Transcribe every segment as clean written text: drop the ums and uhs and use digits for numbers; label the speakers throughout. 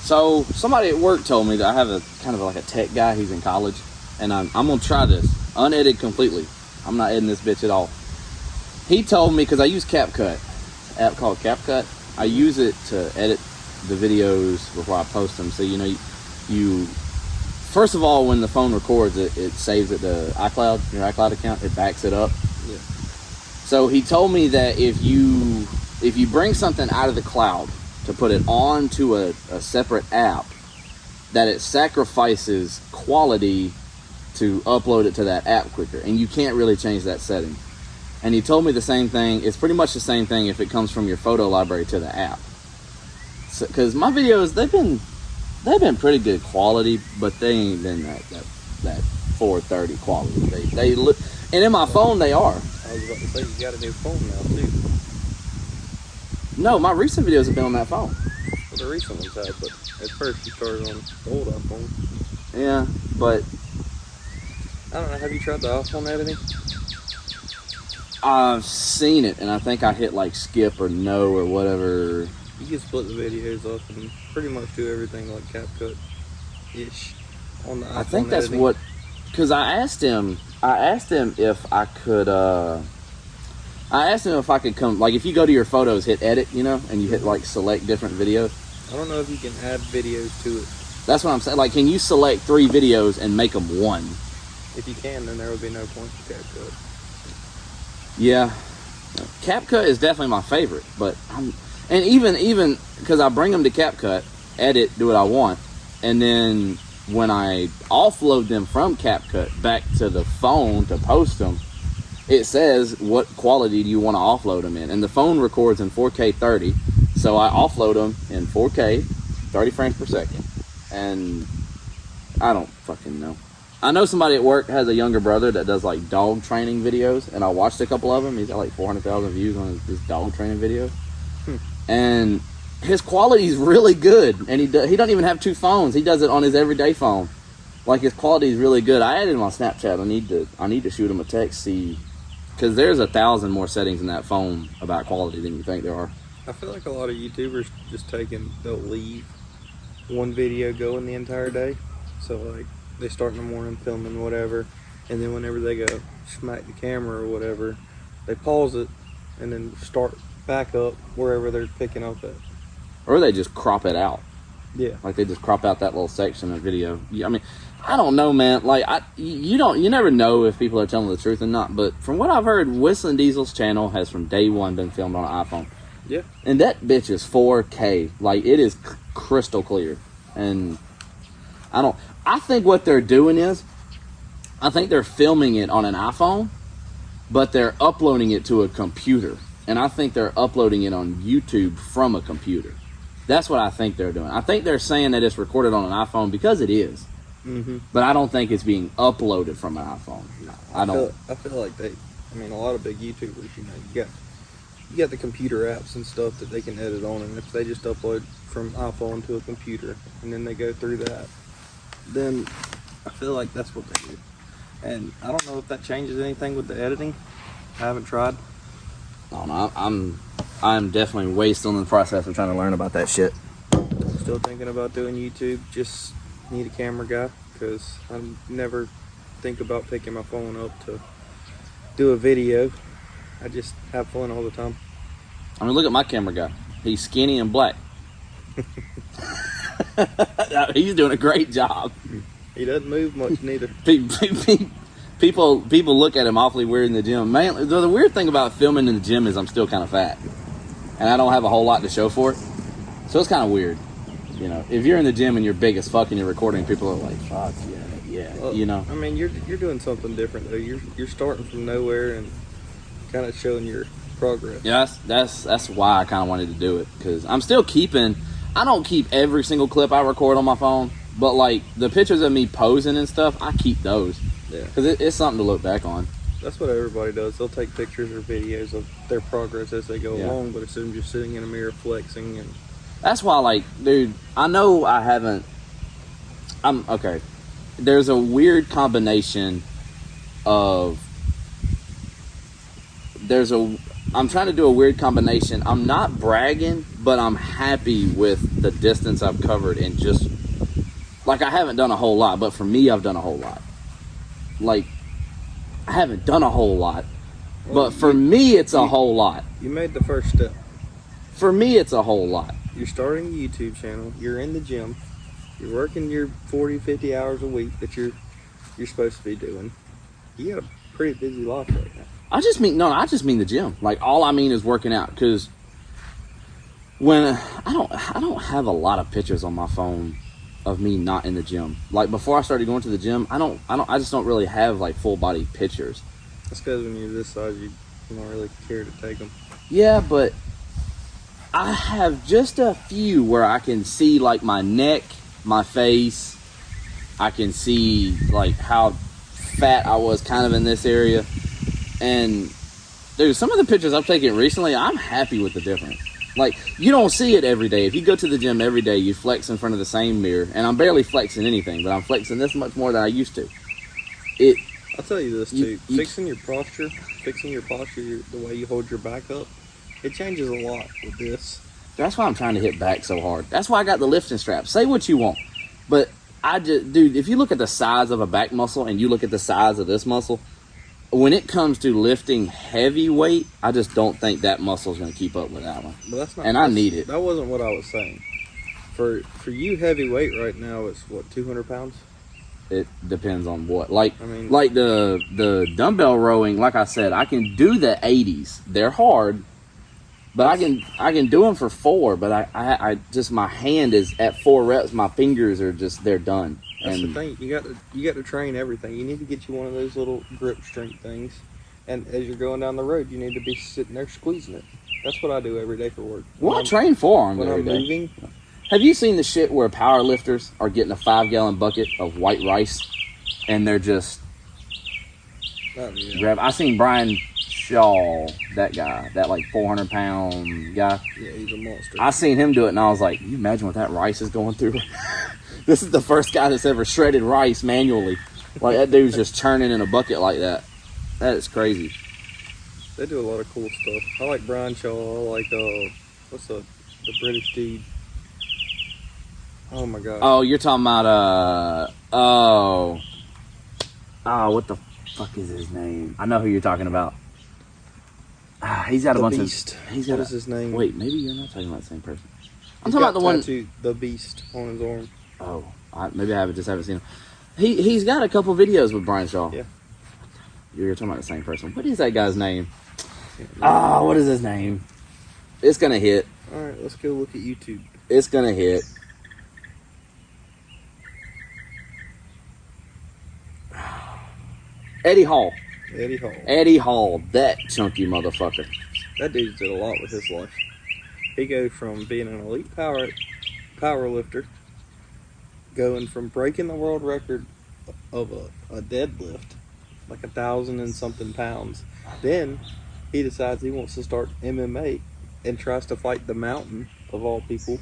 Speaker 1: So somebody at work told me that I have a kind of like a tech guy. He's in college, and I'm gonna try this unedited completely. I'm not editing this bitch at all. He told me, because I use CapCut, an app called CapCut. I use it to edit the videos before I post them. So you first of all, when the phone records it, it saves it to iCloud, your iCloud account. It backs it up.
Speaker 2: Yeah.
Speaker 1: So he told me that if you bring something out of the cloud to put it onto a separate app, that it sacrifices quality to upload it to that app quicker, and you can't really change that setting. And he told me the same thing. It's pretty much the same thing if it comes from your photo library to the app. Because my videos, they've been pretty good quality, but they ain't been that 430 quality. They look, and in my phone they are.
Speaker 2: I was about to say, you got a new phone now too.
Speaker 1: No, my recent videos have been on that phone.
Speaker 2: Well, the recent ones have, but at first you started on the old iPhone.
Speaker 1: Yeah, but
Speaker 2: I don't know, have you tried the iPhone editing?
Speaker 1: I've seen it, and I think I hit like skip or no or whatever.
Speaker 2: You can split the videos up and pretty much do everything like CapCut-ish on the iPhone.
Speaker 1: I think that's
Speaker 2: editing.
Speaker 1: what, because I asked him if I could, come, like if you go to your photos, hit edit, and you hit like select different videos.
Speaker 2: I don't know if you can add videos to it.
Speaker 1: That's what I'm saying. Like, can you select 3 videos and make them one?
Speaker 2: If you can, then there would be no point to CapCut.
Speaker 1: Yeah. CapCut is definitely my favorite, but even because I bring them to CapCut, edit, do what I want, and then when I offload them from CapCut back to the phone to post them, it says what quality do you want to offload them in, and the phone records in 4K 30, so I offload them in 4K 30 frames per second, and I don't fucking know. I know somebody at work has a younger brother that does like dog training videos, and I watched a couple of them. He's got like 400,000 views on his dog training video, and his quality is really good. And he doesn't even have 2 phones. He does it on his everyday phone. Like, his quality is really good. I added him on Snapchat. I need to shoot him a text, see, because there's 1,000 more settings in that phone about quality than you think there are.
Speaker 2: I feel like a lot of YouTubers they'll leave one video going the entire day. So like, they start in the morning filming whatever, and then whenever they go smack the camera or whatever, they pause it and then start back up wherever they're picking up at.
Speaker 1: Or they just crop it out.
Speaker 2: Yeah.
Speaker 1: Like, they just crop out that little section of video. I mean, I don't know, man. Like, you never know if people are telling the truth or not, but from what I've heard, Whistling Diesel's channel has from day one been filmed on an iPhone.
Speaker 2: Yeah.
Speaker 1: And that bitch is 4K. Like, it is crystal clear. And I think what they're doing is, I think they're filming it on an iPhone, but they're uploading it to a computer. And I think they're uploading it on YouTube from a computer. That's what I think they're doing. I think they're saying that it's recorded on an iPhone because it is.
Speaker 2: Mm-hmm.
Speaker 1: But I don't think it's being uploaded from an iPhone. No,
Speaker 2: I feel like a lot of big YouTubers, you got the computer apps and stuff that they can edit on, and if they just upload from iPhone to a computer and then they go through that, then I feel like that's what they do. And I don't know if that changes anything with the editing. I haven't tried.
Speaker 1: I don't know. I'm definitely way still in the process of trying to learn about that shit.
Speaker 2: Still thinking about doing YouTube. Just need a camera guy, because I never think about picking my phone up to do a video. I just have fun all the time.
Speaker 1: I mean, look at my camera guy. He's skinny and black. He's doing a great job.
Speaker 2: He doesn't move much neither.
Speaker 1: People look at him awfully weird in the gym. Man, the weird thing about filming in the gym is I'm still kind of fat, and I don't have a whole lot to show for it. So it's kind of weird, If you're in the gym and you're big as fuck and you're recording, people are like, "Fuck yeah."
Speaker 2: Well, I mean, you're doing something different though. You're starting from nowhere and kind of showing your progress.
Speaker 1: Yeah, that's why I kind of wanted to do it, because I'm still keeping. I don't keep every single clip I record on my phone, but like the pictures of me posing and stuff, I keep those.
Speaker 2: Yeah,
Speaker 1: because it's something to look back on.
Speaker 2: That's what everybody does. They'll take pictures or videos of their progress as they go along, but it's them just sitting in a mirror flexing. And
Speaker 1: that's why, like, dude, I know I haven't. I'm okay. There's a weird combination of. I'm trying to do a weird combination. I'm not bragging, but I'm happy with the distance I've covered, and just like I haven't done a whole lot, but for me, I've done a whole lot. Like I haven't done a whole lot, but for me, it's a whole lot.
Speaker 2: You made the first step.
Speaker 1: For me, it's a whole lot.
Speaker 2: You're starting a YouTube channel. You're in the gym. You're working your 40, 50 hours a week that you're supposed to be doing. You got a pretty busy life right now.
Speaker 1: I just mean the gym. Like all I mean is working out, because when I don't have a lot of pictures on my phone of me not in the gym. Like before I started going to the gym, I just don't really have like full body pictures.
Speaker 2: That's because when you're this size, you don't really care to take them.
Speaker 1: Yeah, but I have just a few where I can see like my neck, my face. I can see like how fat I was kind of in this area. And dude, some of the pictures I've taken recently, I'm happy with the difference. Like, you don't see it every day. If you go to the gym every day, you flex in front of the same mirror. And I'm barely flexing anything, but I'm flexing this much more than I used to.
Speaker 2: I'll tell you this too. Fixing your posture, the way you hold your back up, it changes a lot with this.
Speaker 1: That's why I'm trying to hit back so hard. That's why I got the lifting strap. Say what you want. But dude, if you look at the size of a back muscle and you look at the size of this muscle, when it comes to lifting heavy weight, I just don't think that muscle is going to keep up with that one.
Speaker 2: But that's not.
Speaker 1: And I need it.
Speaker 2: That wasn't what I was saying. For you, heavy weight right now is what, 200 pounds?
Speaker 1: It depends on what. Like the dumbbell rowing. Like I said, I can do the 80s. They're hard, but I can do them for 4. But I just, my hand is at 4 reps. My fingers are just, they're done.
Speaker 2: That's the thing. You got to train everything. You need to get you one of those little grip strength things, and as you're going down the road, you need to be sitting there squeezing it. That's what I do every day for work.
Speaker 1: Well, I train forearms
Speaker 2: when
Speaker 1: every
Speaker 2: I'm
Speaker 1: day.
Speaker 2: moving.
Speaker 1: Have you seen the shit where power lifters are getting a 5-gallon bucket of white rice, and they're just grab? I seen Brian Shaw, that guy, that like 400-pound guy.
Speaker 2: Yeah, he's a monster.
Speaker 1: I seen him do it, and I was like, you imagine what that rice is going through? This is the first guy that's ever shredded rice manually. Like, that dude's just churning in a bucket like that. That is crazy.
Speaker 2: They do a lot of cool stuff. I like Brian Shaw. I like, what's the British dude? Oh, my God.
Speaker 1: Oh, you're talking about, what the fuck is his name? I know who you're talking about. He's got a bunch
Speaker 2: Beast.
Speaker 1: of... What
Speaker 2: is his name?
Speaker 1: Wait, maybe you're not talking about the same person. I'm
Speaker 2: He's
Speaker 1: talking about the one...
Speaker 2: The Beast on his arm.
Speaker 1: Oh, maybe I haven't seen him. He's got a couple videos with Brian Shaw.
Speaker 2: Yeah.
Speaker 1: You're talking about the same person. What is that guy's name? What is his name? It's gonna hit.
Speaker 2: Alright, let's go look at YouTube.
Speaker 1: It's gonna hit. Eddie Hall. Eddie Hall, that chunky motherfucker.
Speaker 2: That dude did a lot with his life. He goes from being an elite power lifter, going from breaking the world record of a deadlift, like 1,000 and something pounds. Then he decides he wants to start MMA and tries to fight the Mountain, of all people.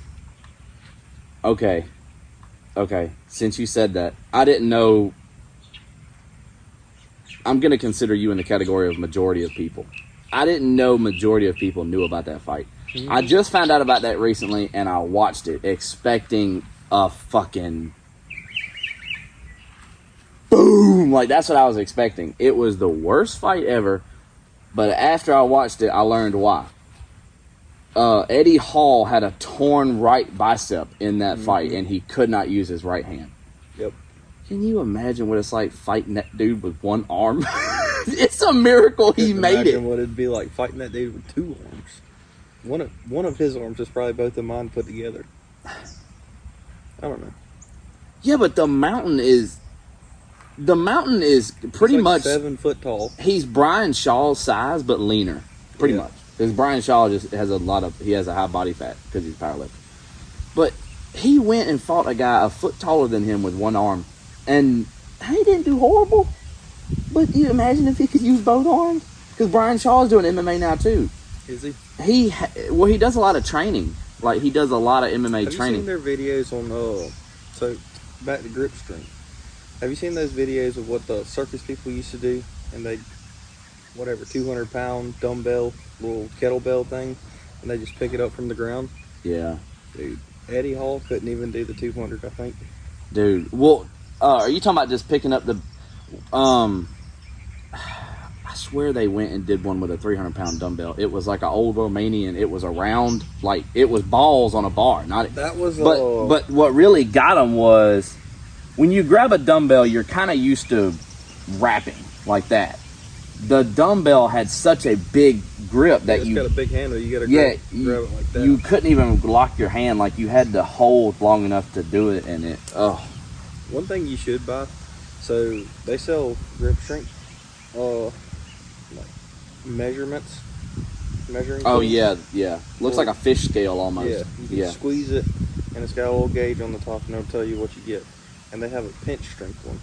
Speaker 1: Okay. Since you said that, I didn't know. I'm going to consider you in the category of majority of people. I didn't know majority of people knew about that fight. Mm-hmm. I just found out about that recently, and I watched it expecting a fucking boom. Like, that's what I was expecting. It was the worst fight ever, but after I watched it, I learned why. Eddie Hall had a torn right bicep in that fight, and he could not use his right hand.
Speaker 2: Yep.
Speaker 1: Can you imagine what it's like fighting that dude with one arm? It's a miracle he made it.
Speaker 2: Imagine what it'd be like fighting that dude with 2 arms. One of his arms is probably both of mine put together. I don't know.
Speaker 1: Yeah, but the Mountain is pretty much
Speaker 2: 7 foot tall.
Speaker 1: He's Brian Shaw's size, but leaner, pretty much. Because Brian Shaw just has he has a high body fat because he's a powerlifter. But he went and fought a guy a foot taller than him with one arm, and he didn't do horrible. But you imagine if he could use both arms? Because Brian Shaw's doing MMA now too.
Speaker 2: Is he?
Speaker 1: He does a lot of training. Like, he does a lot of MMA
Speaker 2: Have
Speaker 1: training.
Speaker 2: You seen their videos on so back to grip strength? Have you seen those videos of what the circus people used to do? And they 200-pound dumbbell, little kettlebell thing, and they just pick it up from the ground.
Speaker 1: Yeah.
Speaker 2: Dude, Eddie Hall couldn't even do the 200, I think.
Speaker 1: Dude. Well, are you talking about just picking up the... I swear they went and did one with a 300-pound dumbbell. It was like an old Romanian. It was a round, like, it was balls on a bar.
Speaker 2: That was...
Speaker 1: But what really got them was, when you grab a dumbbell, you're kind of used to wrapping like that. The dumbbell had such a big grip that
Speaker 2: it's
Speaker 1: you...
Speaker 2: got a big handle. You got to grab it like that.
Speaker 1: You couldn't even lock your hand. Like, you had to hold long enough to do it, and it... Oh.
Speaker 2: One thing you should buy, so they sell grip strength, like measurements. Measuring
Speaker 1: Oh,
Speaker 2: things.
Speaker 1: yeah. Looks like a fish scale almost.
Speaker 2: Yeah, you can squeeze it, and it's got a little gauge on the top, and it'll tell you what you get. And they have a pinch strength one.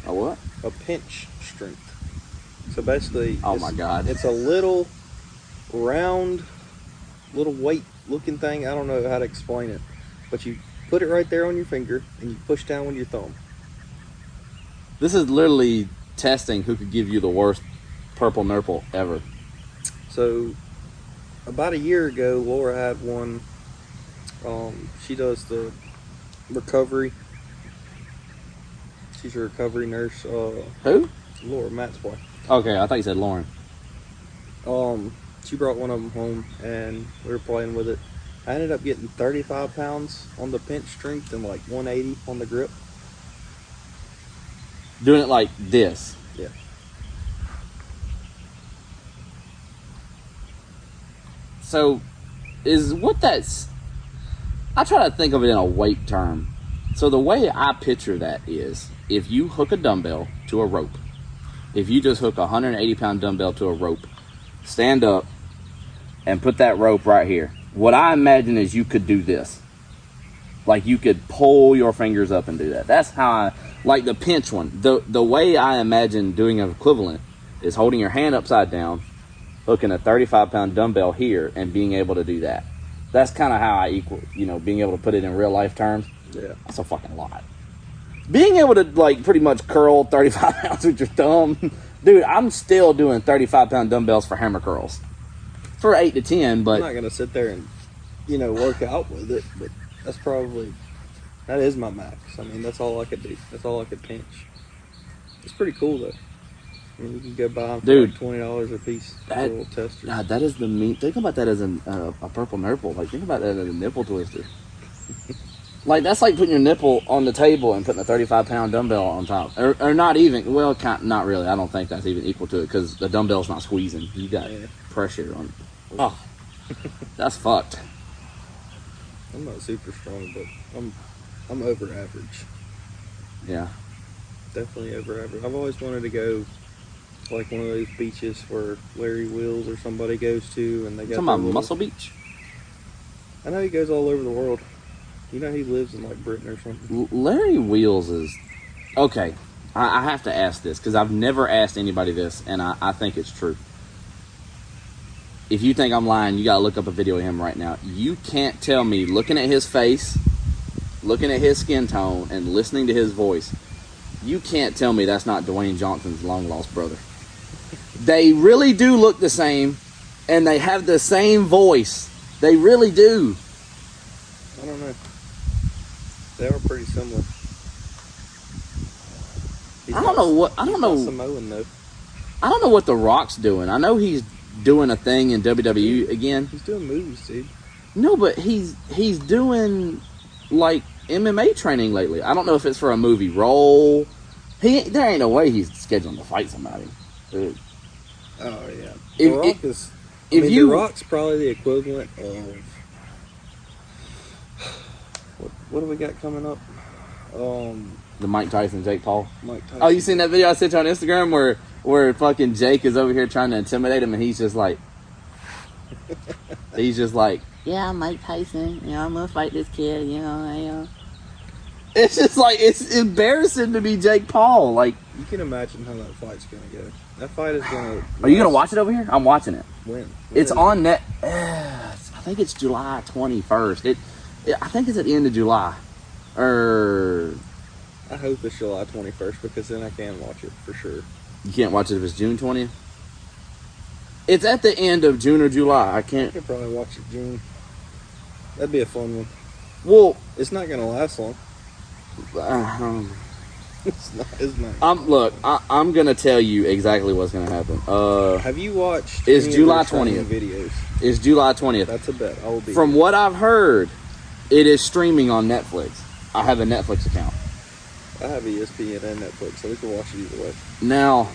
Speaker 1: A what?
Speaker 2: A pinch strength. So basically,
Speaker 1: oh my God,
Speaker 2: it's a little round, little weight looking thing. I don't know how to explain it, but you put it right there on your finger, and you push down with your thumb.
Speaker 1: This is literally testing who could give you the worst purple nurple ever.
Speaker 2: So, about a year ago, Laura had one. She does the recovery. She's a recovery nurse.
Speaker 1: Who?
Speaker 2: Laura, Matt's wife.
Speaker 1: Okay, I thought you said Lauren.
Speaker 2: She brought one of them home, and we were playing with it. I ended up getting 35 pounds on the pinch strength and like 180 on the grip.
Speaker 1: Doing it like this.
Speaker 2: Yeah.
Speaker 1: So, is what that's... I try to think of it in a weight term. So the way I picture that is, if you hook a dumbbell to a rope, if you just hook a 180-pound dumbbell to a rope, stand up, and put that rope right here. What I imagine is you could do this. Like, you could pull your fingers up and do that. That's how I... Like the pinch one. The way I imagine doing an equivalent is holding your hand upside down, hooking a 35-pound dumbbell here, and being able to do that. That's kind of how I equal, being able to put it in real life terms.
Speaker 2: Yeah.
Speaker 1: That's a fucking lot. Being able to, like, pretty much curl 35 pounds with your thumb. Dude, I'm still doing 35-pound dumbbells for hammer curls. For 8 to 10, but...
Speaker 2: I'm not going to sit there and, work out with it, but that is my max. I mean, that's all I could do. That's all I could pinch. It's pretty cool, though. I mean, you can go buy them for like $20 a piece. Little testers.
Speaker 1: God, that is the mean... Think about that as a purple nipple. Like, think about that as a nipple twister. Like, that's like putting your nipple on the table and putting a 35-pound dumbbell on top. Or not even. Well, not really. I don't think that's even equal to it because the dumbbell's not squeezing. You got pressure on it. Oh, that's fucked.
Speaker 2: I'm not super strong, but I'm over average.
Speaker 1: Yeah.
Speaker 2: Definitely over average. I've always wanted to go like one of those beaches where Larry Wheels or somebody goes to, and they got...
Speaker 1: Talking about Muscle Beach?
Speaker 2: I know he goes all over the world. He lives in like Britain or something.
Speaker 1: Larry Wheels is... Okay, I have to ask this because I've never asked anybody this, and I think it's true. If you think I'm lying, you gotta look up a video of him right now. You can't tell me, looking at his face, looking at his skin tone, and listening to his voice, you can't tell me that's not Dwayne Johnson's long-lost brother. They really do look the same, and they have the same voice. They really do.
Speaker 2: I don't know. They are pretty similar. I don't know. Samoan, though.
Speaker 1: I don't know what The Rock's doing. I know he's doing a thing in WWE again.
Speaker 2: He's doing movies, dude.
Speaker 1: No, but he's doing like MMA training lately. I don't know if it's for a movie role. There ain't no way he's scheduling to fight somebody. Dude.
Speaker 2: Oh yeah. The Rock's probably the equivalent of what do we got coming up?
Speaker 1: The Mike Tyson, Jake Paul.
Speaker 2: Mike Tyson.
Speaker 1: Oh, you seen that video I sent you on Instagram where fucking Jake is over here trying to intimidate him, and he's just like, yeah, I'm Mike Tyson. I'm gonna fight this kid. It's just like, it's embarrassing to be Jake Paul. Like,
Speaker 2: you can imagine how that fight's gonna go. That fight is gonna.
Speaker 1: Are you gonna watch it over here? I'm watching it.
Speaker 2: When
Speaker 1: it's on net. I think it's July 21st. I think it's at the end of July.
Speaker 2: I hope it's July 21st because then I can watch it for sure.
Speaker 1: You can't watch it if it's June 20th? It's at the end of June or July. I
Speaker 2: could probably watch it June. That'd be a fun one.
Speaker 1: Well,
Speaker 2: It's not gonna last long. It's not. It's not.
Speaker 1: I'm gonna tell you exactly what's gonna happen.
Speaker 2: Have you watched?
Speaker 1: It's
Speaker 2: any of
Speaker 1: July
Speaker 2: their training
Speaker 1: 20th.
Speaker 2: videos.
Speaker 1: It's July 20th.
Speaker 2: That's a bet. I will be.
Speaker 1: From what I've heard, it is streaming on Netflix. I have a Netflix account.
Speaker 2: I have ESPN and Netflix, so we can watch it either way.
Speaker 1: Now,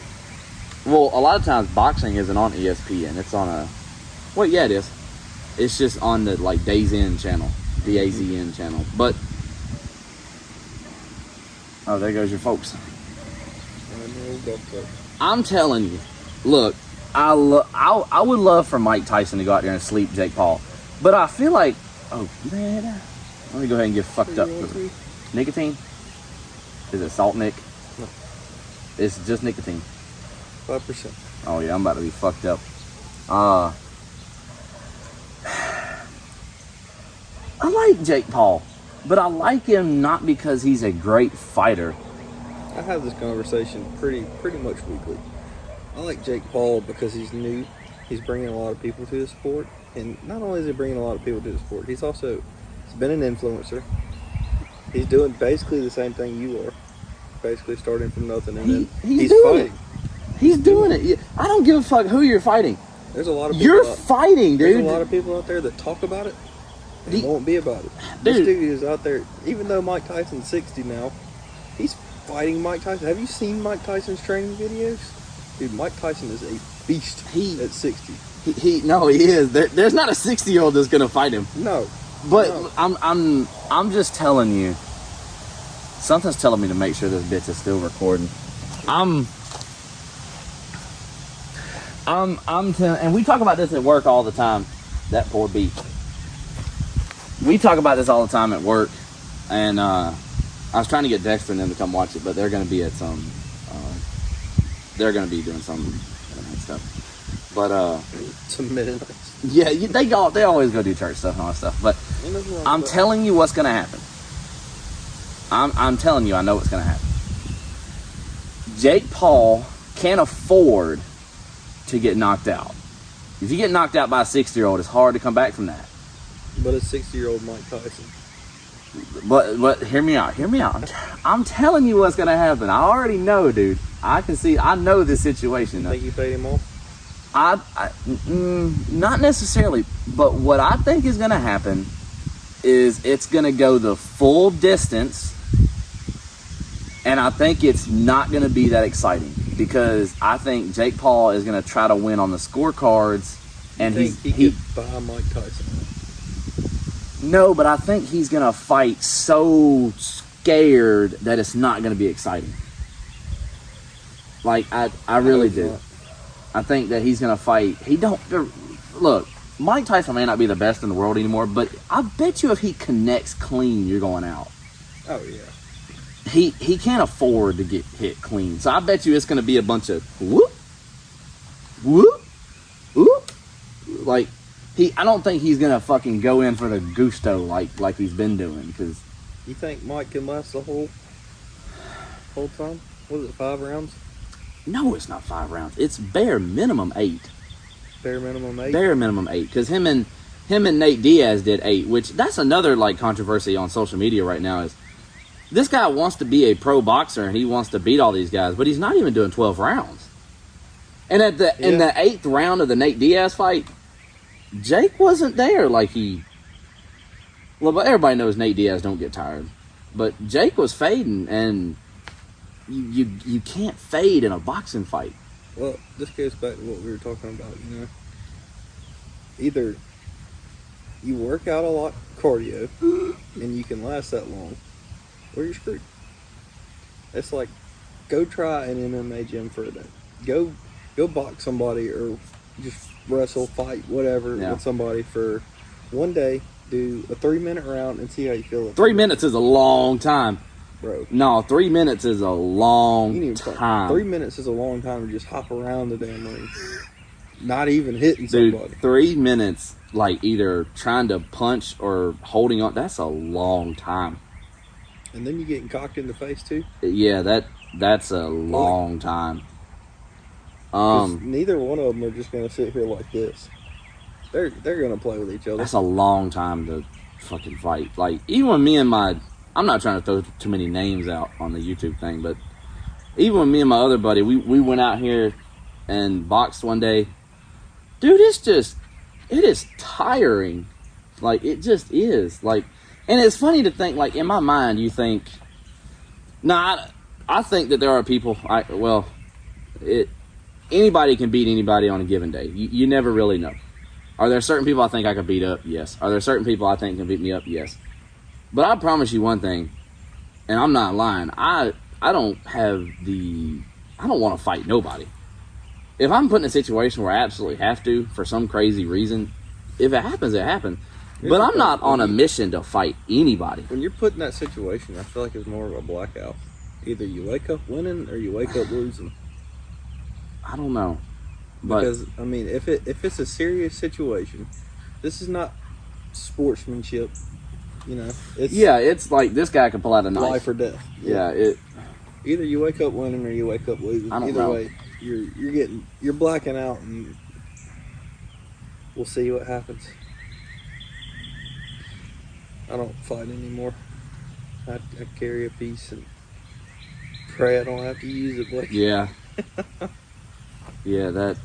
Speaker 1: well, a lot of times boxing isn't on ESPN. It's on a, well, yeah, it is. It's just on the like Days In channel, DAZN channel. But oh, there goes your folks. I'm telling you, look, I would love for Mike Tyson to go out there and sleep Jake Paul, but I feel like, oh, man, let me go ahead and get fucked up. Nicotine? Is it salt, Nick?
Speaker 2: No.
Speaker 1: It's just nicotine.
Speaker 2: 5%.
Speaker 1: Oh yeah, I'm about to be fucked up. I like Jake Paul, but I like him not because he's a great fighter.
Speaker 2: I have this conversation pretty much weekly. I like Jake Paul because he's new. He's bringing a lot of people to the sport, and not only is he bringing a lot of people to the sport, he's been an influencer. He's doing basically the same thing you are, basically starting from nothing, and then he's fighting.
Speaker 1: He's doing it. I don't give a fuck who you're fighting.
Speaker 2: There's a lot of people
Speaker 1: you're fighting, dude.
Speaker 2: There's a lot of people out there that talk about it and won't be about it. This dude is out there, even though Mike Tyson's 60 now, he's fighting Mike Tyson. Have you seen Mike Tyson's training videos? Dude, Mike Tyson is a beast at 60.
Speaker 1: He is. There's not a 60-year-old that's gonna fight him.
Speaker 2: No.
Speaker 1: But no. I'm just telling you. Something's telling me to make sure this bitch is still recording. I'm telling, and we talk about this at work all the time. That poor beat. We talk about this all the time at work, and I was trying to get Dexter and them to come watch it, but they're going to be at some. They're going to be doing some stuff. But
Speaker 2: some Mennonites.
Speaker 1: Yeah, they always go do church stuff and all that stuff. But I'm telling you what's going to happen. I'm telling you, I know what's going to happen. Jake Paul can't afford to get knocked out. If you get knocked out by a 60-year-old, it's hard to come back from that.
Speaker 2: But a 60-year-old Mike Tyson.
Speaker 1: But hear me out. I'm telling you what's going to happen. I already know, dude. I know this situation.
Speaker 2: You think you paid him off?
Speaker 1: Not necessarily, but what I think is going to happen is it's going to go the full distance, and I think it's not going to be that exciting because I think Jake Paul is going to try to win on the scorecards, and
Speaker 2: he could buy Mike Tyson.
Speaker 1: No, but I think he's going to fight so scared that it's not going to be exciting. Like, I really do. I think that he's going to fight. Look, Mike Tyson may not be the best in the world anymore, but I bet you if he connects clean, you're going out.
Speaker 2: Oh, yeah.
Speaker 1: He can't afford to get hit clean. So I bet you it's going to be a bunch of whoop, whoop, whoop. Like, I don't think he's going to fucking go in for the gusto like he's been doing. Cause
Speaker 2: you think Mike can last the whole time? Was it 5 rounds?
Speaker 1: No, it's not 5 rounds. It's bare minimum 8.
Speaker 2: Bare minimum 8?
Speaker 1: Bare minimum 8. Because him and Nate Diaz did 8, which that's another like controversy on social media right now is this guy wants to be a pro boxer and he wants to beat all these guys, but he's not even doing 12 rounds. And in the 8th round of the Nate Diaz fight, Jake wasn't there like but everybody knows Nate Diaz don't get tired. But Jake was fading, and you can't fade in a boxing fight.
Speaker 2: Well, this goes back to what we were talking about, Either you work out a lot cardio and you can last that long, or you're screwed. It's like, go try an MMA gym for a day. Go box somebody or just wrestle, fight, whatever with somebody for one day. Do a 3-minute round and see how you feel.
Speaker 1: 3 minutes is a long time.
Speaker 2: Bro.
Speaker 1: No, 3 minutes is a long time.
Speaker 2: 3 minutes is a long time to just hop around the damn ring. Not even hitting somebody.
Speaker 1: 3 minutes, like either trying to punch or holding on, that's a long time.
Speaker 2: And then you getting cocked in the face too?
Speaker 1: Yeah, that's a long time.
Speaker 2: Neither one of them are just going to sit here like this. They're going to play with each other.
Speaker 1: That's a long time to fucking fight. Like, even when me and I'm not trying to throw too many names out on the YouTube thing, but even when me and my other buddy, we went out here and boxed one day. Dude, it is tiring. Like, it just is. Like, and it's funny to think, like, in my mind, you think, I think that there are people, anybody can beat anybody on a given day. You never really know. Are there certain people I think I could beat up? Yes. Are there certain people I think can beat me up? Yes. But I promise you one thing, and I'm not lying, I don't want to fight nobody. If I'm put in a situation where I absolutely have to, for some crazy reason, if it happens, it happens. But I'm not on a mission to fight anybody.
Speaker 2: When you're put in that situation, I feel like it's more of a blackout. Either you wake up winning or you wake up losing.
Speaker 1: I don't know. But,
Speaker 2: because, I mean, if it's a serious situation, this is not sportsmanship. You know,
Speaker 1: it's like this guy could pull out a knife.
Speaker 2: Life or death.
Speaker 1: Yeah.
Speaker 2: Either you wake up winning or you wake up losing. Either way, you're blacking out, and we'll see what happens. I don't fight anymore. I carry a piece and pray I don't have to use it. But
Speaker 1: yeah. Yeah, that.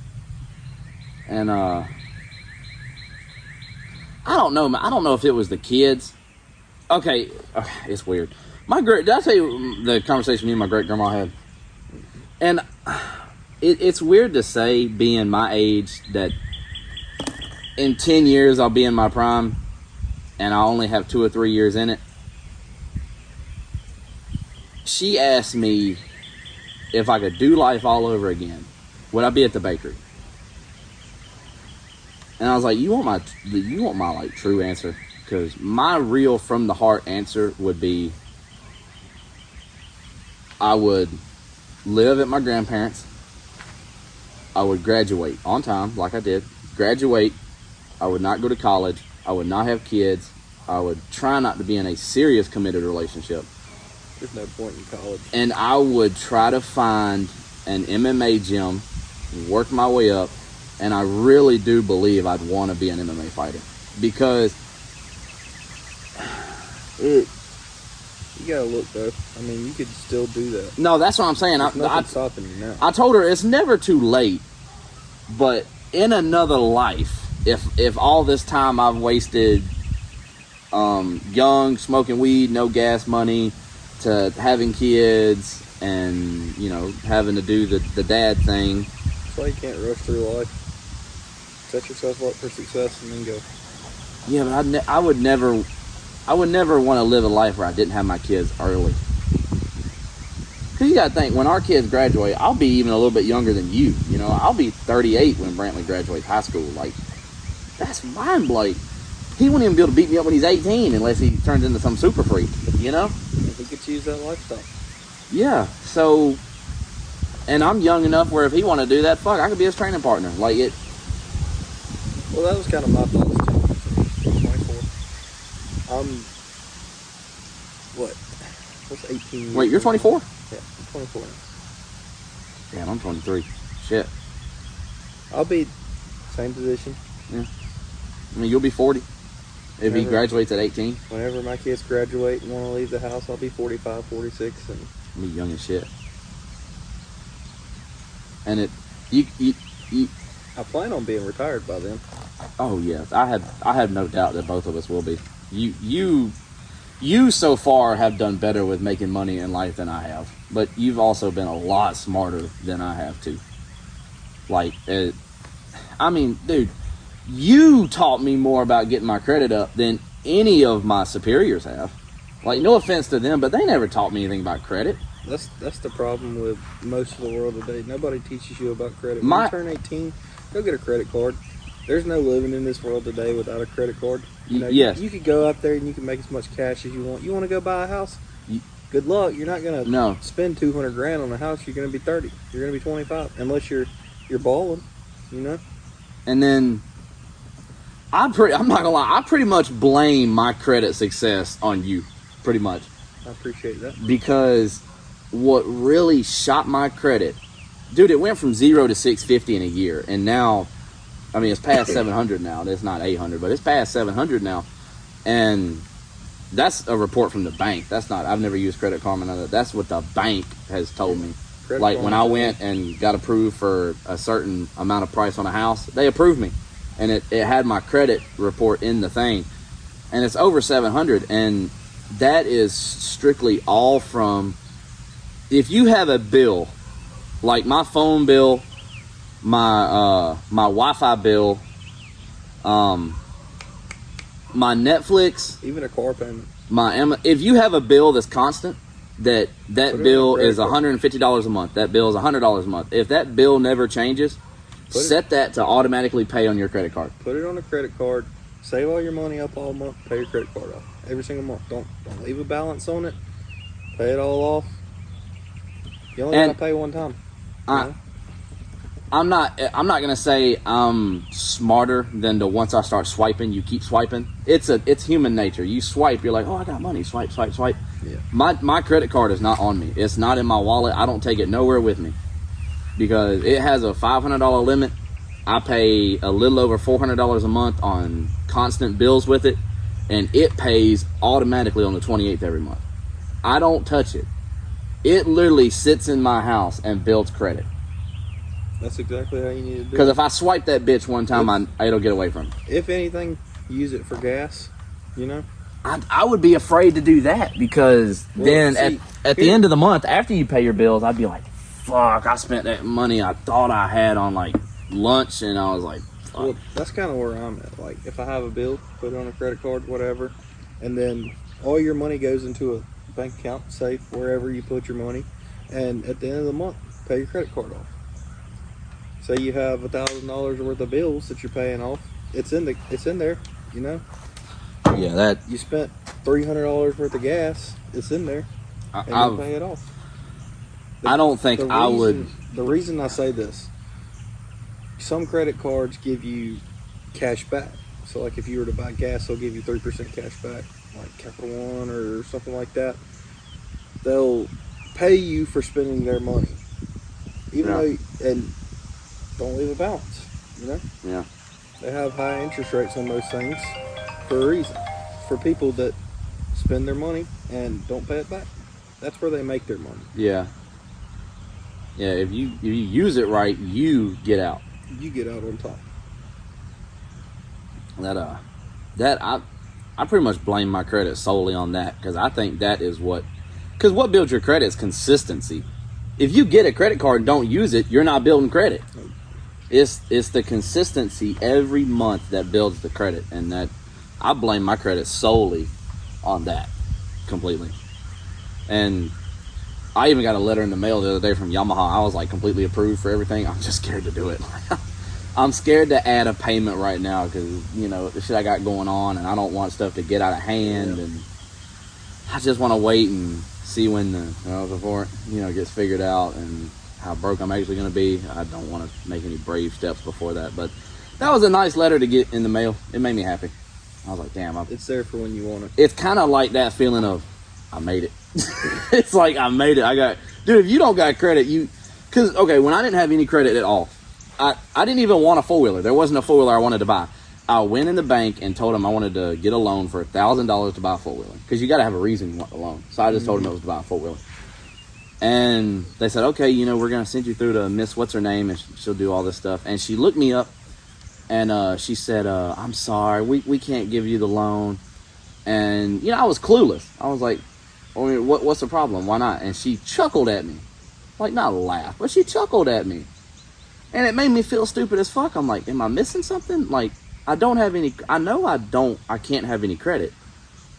Speaker 1: And I don't know. I don't know if it was the kids. Okay, it's weird. Did I tell you the conversation me and my great grandma had? And it's weird to say, being my age, that in 10 years I'll be in my prime, and I only have 2 or 3 years in it. She asked me if I could do life all over again, would I be at the bakery? And I was like, you want my like true answer? Because my real from the heart answer would be, I would live at my grandparents'. I would graduate on time, like I did. Graduate. I would not go to college. I would not have kids. I would try not to be in a serious committed relationship.
Speaker 2: There's no point in college.
Speaker 1: And I would try to find an MMA gym, work my way up, and I really do believe I'd want to be an MMA fighter. Because
Speaker 2: you gotta look, though. I mean, you could still do that.
Speaker 1: No, that's what I'm saying.
Speaker 2: Nothing's stopping you now.
Speaker 1: I told her it's never too late, but in another life, if all this time I've wasted young, smoking weed, no gas money, to having kids and, you know, having to do the dad thing.
Speaker 2: That's why you can't rush through life. Set yourself up for success and then go.
Speaker 1: Yeah, but I would never want to live a life where I didn't have my kids early. Because you got to think, when our kids graduate, I'll be even a little bit younger than you. You know, I'll be 38 when Brantley graduates high school. Like, that's mind-blowing. He won't even be able to beat me up when he's 18 unless he turns into some super freak, you know?
Speaker 2: He could choose that lifestyle.
Speaker 1: Yeah, so, and I'm young enough where if he want to do that, fuck, I could be his training partner. Like, it.
Speaker 2: Well, that was kind of my thoughts, too. I'm 24. What's 18?
Speaker 1: Wait, you're 24?
Speaker 2: Yeah, I'm 24 now.
Speaker 1: Damn, I'm 23. Shit.
Speaker 2: I'll be same position.
Speaker 1: Yeah. I mean, you'll be 40 if he graduates at 18.
Speaker 2: Whenever my kids graduate and want to leave the house, I'll be 45, 46. And
Speaker 1: I'll be young as shit. And you
Speaker 2: I plan on being retired by then.
Speaker 1: Oh yes, I have no doubt that both of us will be. You so far have done better with making money in life than I have, but you've also been a lot smarter than I have too. Like, I mean, dude, you taught me more about getting my credit up than any of my superiors have. Like, no offense to them, but they never taught me anything about credit.
Speaker 2: That's the problem with most of the world today. Nobody teaches you about credit. When you turn 18, go get a credit card. There's no living in this world today without a credit card. You know,
Speaker 1: yes.
Speaker 2: You could go out there and you can make as much cash as you want. You want to go buy a house? Good luck. You're not going to spend $200,000 on a house. You're going to be 30. You're going to be 25, unless you're balling, you know?
Speaker 1: And then I'm not gonna lie, I pretty much blame my credit success on you, pretty much.
Speaker 2: I appreciate that.
Speaker 1: Because what really shot my credit, dude, it went from 0 to 650 in a year, and now, I mean, it's past 700 now. It's not 800, but it's past 700 now. And that's a report from the bank. That's not, I've never used Credit Karma. None of that. That's what the bank has told me.
Speaker 2: Credit
Speaker 1: like
Speaker 2: Karma,
Speaker 1: when I went and got approved for a certain amount of price on a house, they approved me. And it had my credit report in the thing. And it's over 700. And that is strictly all from, if you have a bill, like my phone bill, my Wi-Fi bill, my Netflix,
Speaker 2: even a car payment.
Speaker 1: If you have a bill that's constant, that bill is
Speaker 2: credit card.
Speaker 1: $150 a month. That bill is $100 a month. If that bill never changes, set that to automatically pay on your credit card.
Speaker 2: Put it on a credit card. Save all your money up all month. Pay your credit card off every single month. Don't leave a balance on it. Pay it all off. You only gotta pay one time.
Speaker 1: I'm not gonna say I'm smarter than the once I start swiping, you keep swiping. It's human nature. You swipe, you're like, oh, I got money. Swipe, swipe, swipe.
Speaker 2: Yeah.
Speaker 1: My credit card is not on me. It's not in my wallet. I don't take it nowhere with me because it has a $500 limit. I pay a little over $400 a month on constant bills with it, and it pays automatically on the 28th every month. I don't touch it. It literally sits in my house and builds credit.
Speaker 2: That's exactly how you need to do it.
Speaker 1: Because if I swipe that bitch one time, it'll get away from me.
Speaker 2: If anything, use it for gas, you know?
Speaker 1: I would be afraid to do that because then at the end of the month, after you pay your bills, I'd be like, fuck, I spent that money I thought I had on like lunch, and I was like, fuck.
Speaker 2: Well, that's kind of where I'm at. Like, if I have a bill, put it on a credit card, whatever, and then all your money goes into a bank account, safe, wherever you put your money, and at the end of the month, pay your credit card off. Say you have $1,000 worth of bills that you're paying off, it's in there, you know?
Speaker 1: Yeah, that
Speaker 2: you spent $300 worth of gas, it's in there, and you pay it off.
Speaker 1: I don't think I would.
Speaker 2: The reason I say this, some credit cards give you cash back. So like if you were to buy gas, they'll give you 3% cash back, like Capital One or something like that. They'll pay you for spending their money, and don't leave a balance, you know?
Speaker 1: Yeah.
Speaker 2: They have high interest rates on those things for a reason. For people that spend their money and don't pay it back. That's where they make their money.
Speaker 1: Yeah. Yeah, if you use it right, you get out.
Speaker 2: You get out on top.
Speaker 1: I pretty much blame my credit solely on that because I think that is what builds your credit is consistency. If you get a credit card and don't use it, you're not building credit. It's the consistency every month that builds the credit, and that I blame my credit solely on that completely. And I even got a letter in the mail the other day from Yamaha. I was like completely approved for everything. I'm just scared to do it. I'm scared to add a payment right now because, you know, the shit I got going on, and I don't want stuff to get out of hand. And I just want to wait and see when before it gets figured out and how broke I'm actually going to be. I don't want to make any brave steps before that. But that was a nice letter to get in the mail. It made me happy. I was like, damn.
Speaker 2: It's there for when you want it.
Speaker 1: It's kind of like that feeling of, I made it. It's like, I made it. Dude, if you don't got credit, because, okay, when I didn't have any credit at all, I didn't even want a four-wheeler. There wasn't a four-wheeler I wanted to buy. I went in the bank and told them I wanted to get a loan for $1,000 to buy a four-wheeler. Because you got to have a reason you want the loan. So I just told them it was to buy a four-wheeler. And they said, okay, we're going to send you through to Miss What's-Her-Name, and she'll do all this stuff. And she looked me up, and she said, I'm sorry, we can't give you the loan. And, I was clueless. I was like, what's the problem? Why not? And she chuckled at me. Like, not laugh, but she chuckled at me. And it made me feel stupid as fuck. I'm like, am I missing something? Like, I don't have any, I know I can't have any credit.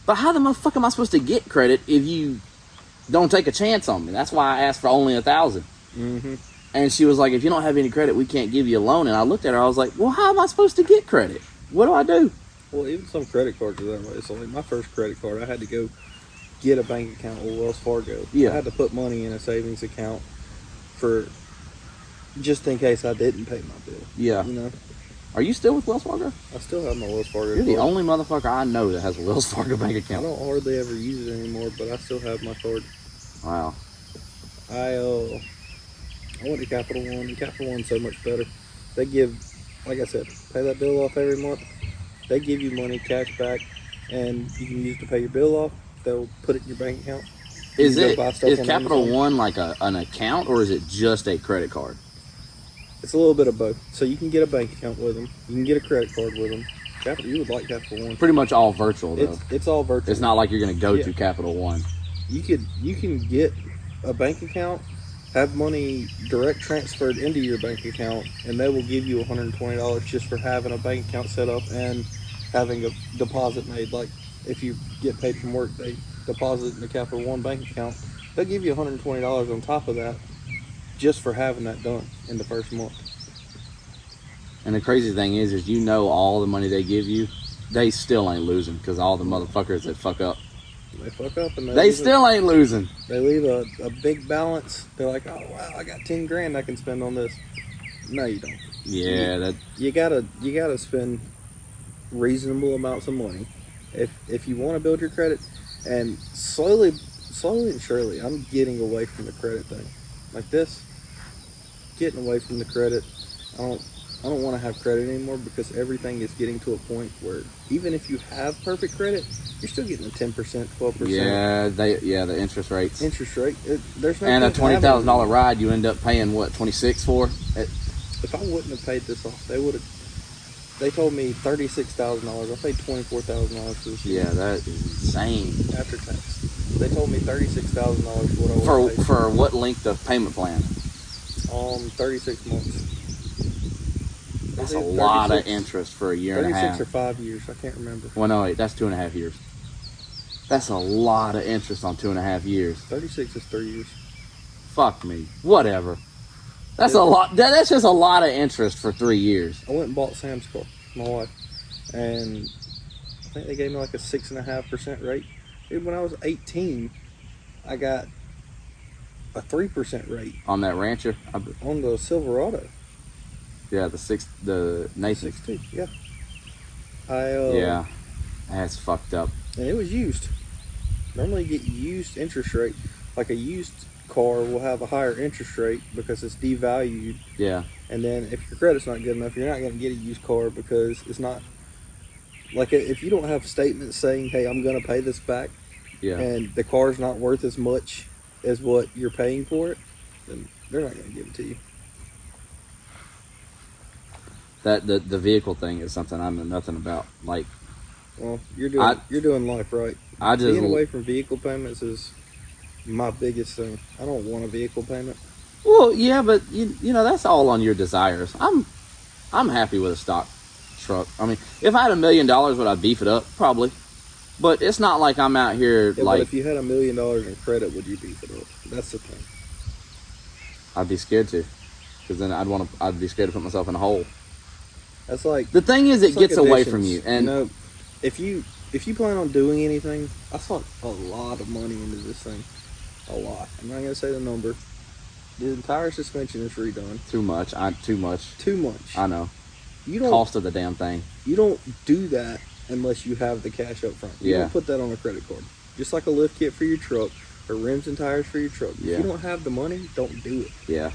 Speaker 1: But how the motherfucker am I supposed to get credit if you don't take a chance on me? That's why I asked for only $1,000.
Speaker 2: Mm-hmm.
Speaker 1: And she was like, if you don't have any credit, we can't give you a loan. And I looked at her, I was like, well, how am I supposed to get credit? What do I do?
Speaker 2: Well, even some credit cards are that way. So like my first credit card, I had to go get a bank account with Wells Fargo.
Speaker 1: Yeah.
Speaker 2: I had to put money in a savings account for just in case I didn't pay my bill.
Speaker 1: Yeah. Are you still with Wells Fargo?
Speaker 2: I still have my Wells Fargo.
Speaker 1: You're the only motherfucker I know that has a Wells Fargo bank
Speaker 2: I
Speaker 1: account.
Speaker 2: don't hardly ever use it anymore, but I still have my card.
Speaker 1: Wow.
Speaker 2: I went to Capital One, and Capital One's so much better. They give, like I said, pay that bill off every month. They give you money, cash back, and you can use it to pay your bill off. They'll put it in your bank account.
Speaker 1: Is
Speaker 2: You go buy stuff
Speaker 1: is
Speaker 2: on
Speaker 1: Capital
Speaker 2: Amazon.
Speaker 1: One like an account, or is it just a credit card?
Speaker 2: It's a little bit of both. So you can get a bank account with them. You can get a credit card with them. You would like Capital One.
Speaker 1: Pretty much all virtual though.
Speaker 2: It's all virtual.
Speaker 1: It's not like you're going to go
Speaker 2: Yeah.
Speaker 1: to Capital One.
Speaker 2: You can get a bank account, have money direct transferred into your bank account, and they will give you $120 just for having a bank account set up and having a deposit made. Like if you get paid from work, they deposit it in the Capital One bank account. They'll give you $120 on top of that just for having that done in the first month.
Speaker 1: And the crazy thing is you know all the money they give you, they still ain't losing because all the motherfuckers that fuck up.
Speaker 2: They fuck up and
Speaker 1: They still ain't losing.
Speaker 2: They leave a big balance. They're like, oh wow, I got 10 grand I can spend on this. No, you don't.
Speaker 1: Yeah,
Speaker 2: You gotta spend reasonable amounts of money if you want to build your credit. And slowly and surely, I'm getting away from the credit thing. Like this, getting away from the credit. I don't want to have credit anymore because everything is getting to a point where even if you have perfect credit, you're still getting a 10%, 12%.
Speaker 1: Yeah, the interest rates.
Speaker 2: Interest rate. There's no
Speaker 1: And a
Speaker 2: point to having
Speaker 1: $20,000 ride, you end up paying what, $26 for?
Speaker 2: If I wouldn't have paid this off, they would have. They told me $36,000. I paid $24,000 for this.
Speaker 1: Yeah, that is insane.
Speaker 2: After tax, they told me $36,000 for what I would pay.
Speaker 1: For what length of payment plan?
Speaker 2: 36 months.
Speaker 1: That's a lot of interest for a year and a half.
Speaker 2: 36 or 5 years. I can't remember.
Speaker 1: Well, no, wait, that's 2.5 years. That's a lot of interest on 2.5 years.
Speaker 2: 36 is 3 years.
Speaker 1: Fuck me. Whatever. That's a lot. That's just a lot of interest for 3 years.
Speaker 2: I went and bought Sam's car, my wife, and I think they gave me like a 6.5% rate. Dude, when I was 18, I got a 3% rate
Speaker 1: On that Rancher?
Speaker 2: on the Silverado.
Speaker 1: Yeah, the Nathan.
Speaker 2: 62, yeah.
Speaker 1: Yeah, that's fucked up.
Speaker 2: And it was used. Normally you get used interest rate. Like a used car will have a higher interest rate because it's devalued.
Speaker 1: Yeah.
Speaker 2: And then if your credit's not good enough, you're not going to get a used car because it's not... Like if you don't have statements saying, hey, I'm going to pay this back,
Speaker 1: Yeah.
Speaker 2: and the car's not worth as much as what you're paying for it, then they're not going to give it to you.
Speaker 1: That the vehicle thing is something I know nothing about. Like,
Speaker 2: Well, you're doing life right.
Speaker 1: I just
Speaker 2: Being away from vehicle payments is my biggest thing. I don't want a vehicle payment.
Speaker 1: well, yeah, but you know that's all on your desires. I'm happy with a stock truck. I mean, if I had $1 million, would I beef it up? Probably. But it's not like I'm out here
Speaker 2: Yeah,
Speaker 1: like
Speaker 2: but if you had $1 million in credit, would you beef it up? That's the thing.
Speaker 1: I'd be scared to, because then I'd be scared to put myself in a hole.
Speaker 2: That's like
Speaker 1: The thing is, it
Speaker 2: it's like
Speaker 1: gets away
Speaker 2: addictions.
Speaker 1: from you, and
Speaker 2: You know, if you plan on doing anything, I sunk a lot of money into this thing. A lot. I'm not gonna say the number. The entire suspension is redone.
Speaker 1: too much. Too much.
Speaker 2: Too much.
Speaker 1: I know.
Speaker 2: You don't
Speaker 1: Cost of the damn thing.
Speaker 2: you don't do that unless you have the cash up front. You
Speaker 1: Yeah.
Speaker 2: don't put that on a credit card. Just like a lift kit for your truck or rims and tires for your truck. If
Speaker 1: Yeah.
Speaker 2: you don't have the money, don't do it.
Speaker 1: Yeah.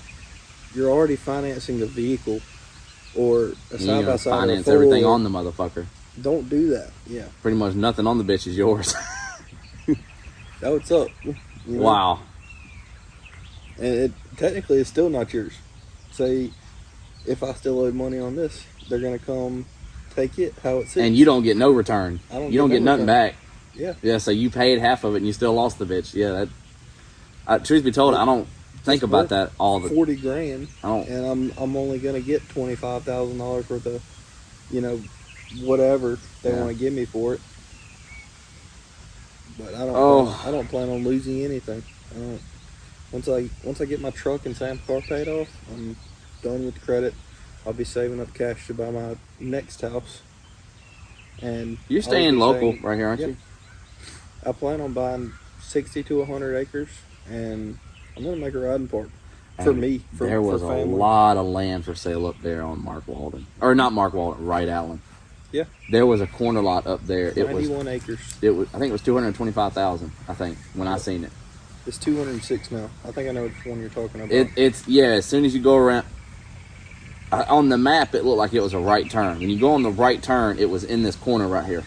Speaker 2: You're already financing a vehicle or a
Speaker 1: You
Speaker 2: side by
Speaker 1: gotta
Speaker 2: side.
Speaker 1: finance everything on the motherfucker.
Speaker 2: Don't do that. Yeah.
Speaker 1: Pretty much nothing on the bitch is yours.
Speaker 2: That's what's up. You know?
Speaker 1: Wow.
Speaker 2: And it technically is still not yours. Say, if I still owe money on this, they're gonna come take it how it sits.
Speaker 1: And you don't get no return.
Speaker 2: I don't
Speaker 1: You don't
Speaker 2: get
Speaker 1: get
Speaker 2: no
Speaker 1: nothing
Speaker 2: return.
Speaker 1: back.
Speaker 2: Yeah.
Speaker 1: Yeah, so you paid half of it and you still lost the bitch. Yeah, that. Truth be told, I don't think
Speaker 2: It's
Speaker 1: about
Speaker 2: worth
Speaker 1: that all the.
Speaker 2: 40 grand,
Speaker 1: I don't.
Speaker 2: and I'm only gonna get $25,000 worth of, whatever they
Speaker 1: Yeah.
Speaker 2: want to give me for it. But I don't plan on losing anything. I don't. Once I get my truck and Sam's car paid off, I'm done with the credit. I'll be saving up cash to buy my next house. And
Speaker 1: You're
Speaker 2: I'll
Speaker 1: staying
Speaker 2: be
Speaker 1: local
Speaker 2: saving-
Speaker 1: right here, aren't
Speaker 2: Yep.
Speaker 1: you?
Speaker 2: I plan on buying 60 to 100 acres, and I'm gonna make a riding park for
Speaker 1: And
Speaker 2: me. For,
Speaker 1: there was
Speaker 2: for
Speaker 1: a
Speaker 2: family.
Speaker 1: lot of land for sale up there on Mark Walden, or not Mark Walden, Wright Allen.
Speaker 2: Yeah.
Speaker 1: There was a corner lot up there.
Speaker 2: 91 acres.
Speaker 1: It was. I think it was 225,000. I think when I seen it.
Speaker 2: It's 206 now. I think I know which one you're talking about.
Speaker 1: It's yeah. As soon as you go around on the map, it looked like it was a right turn. When you go on the right turn, it was in this corner right here.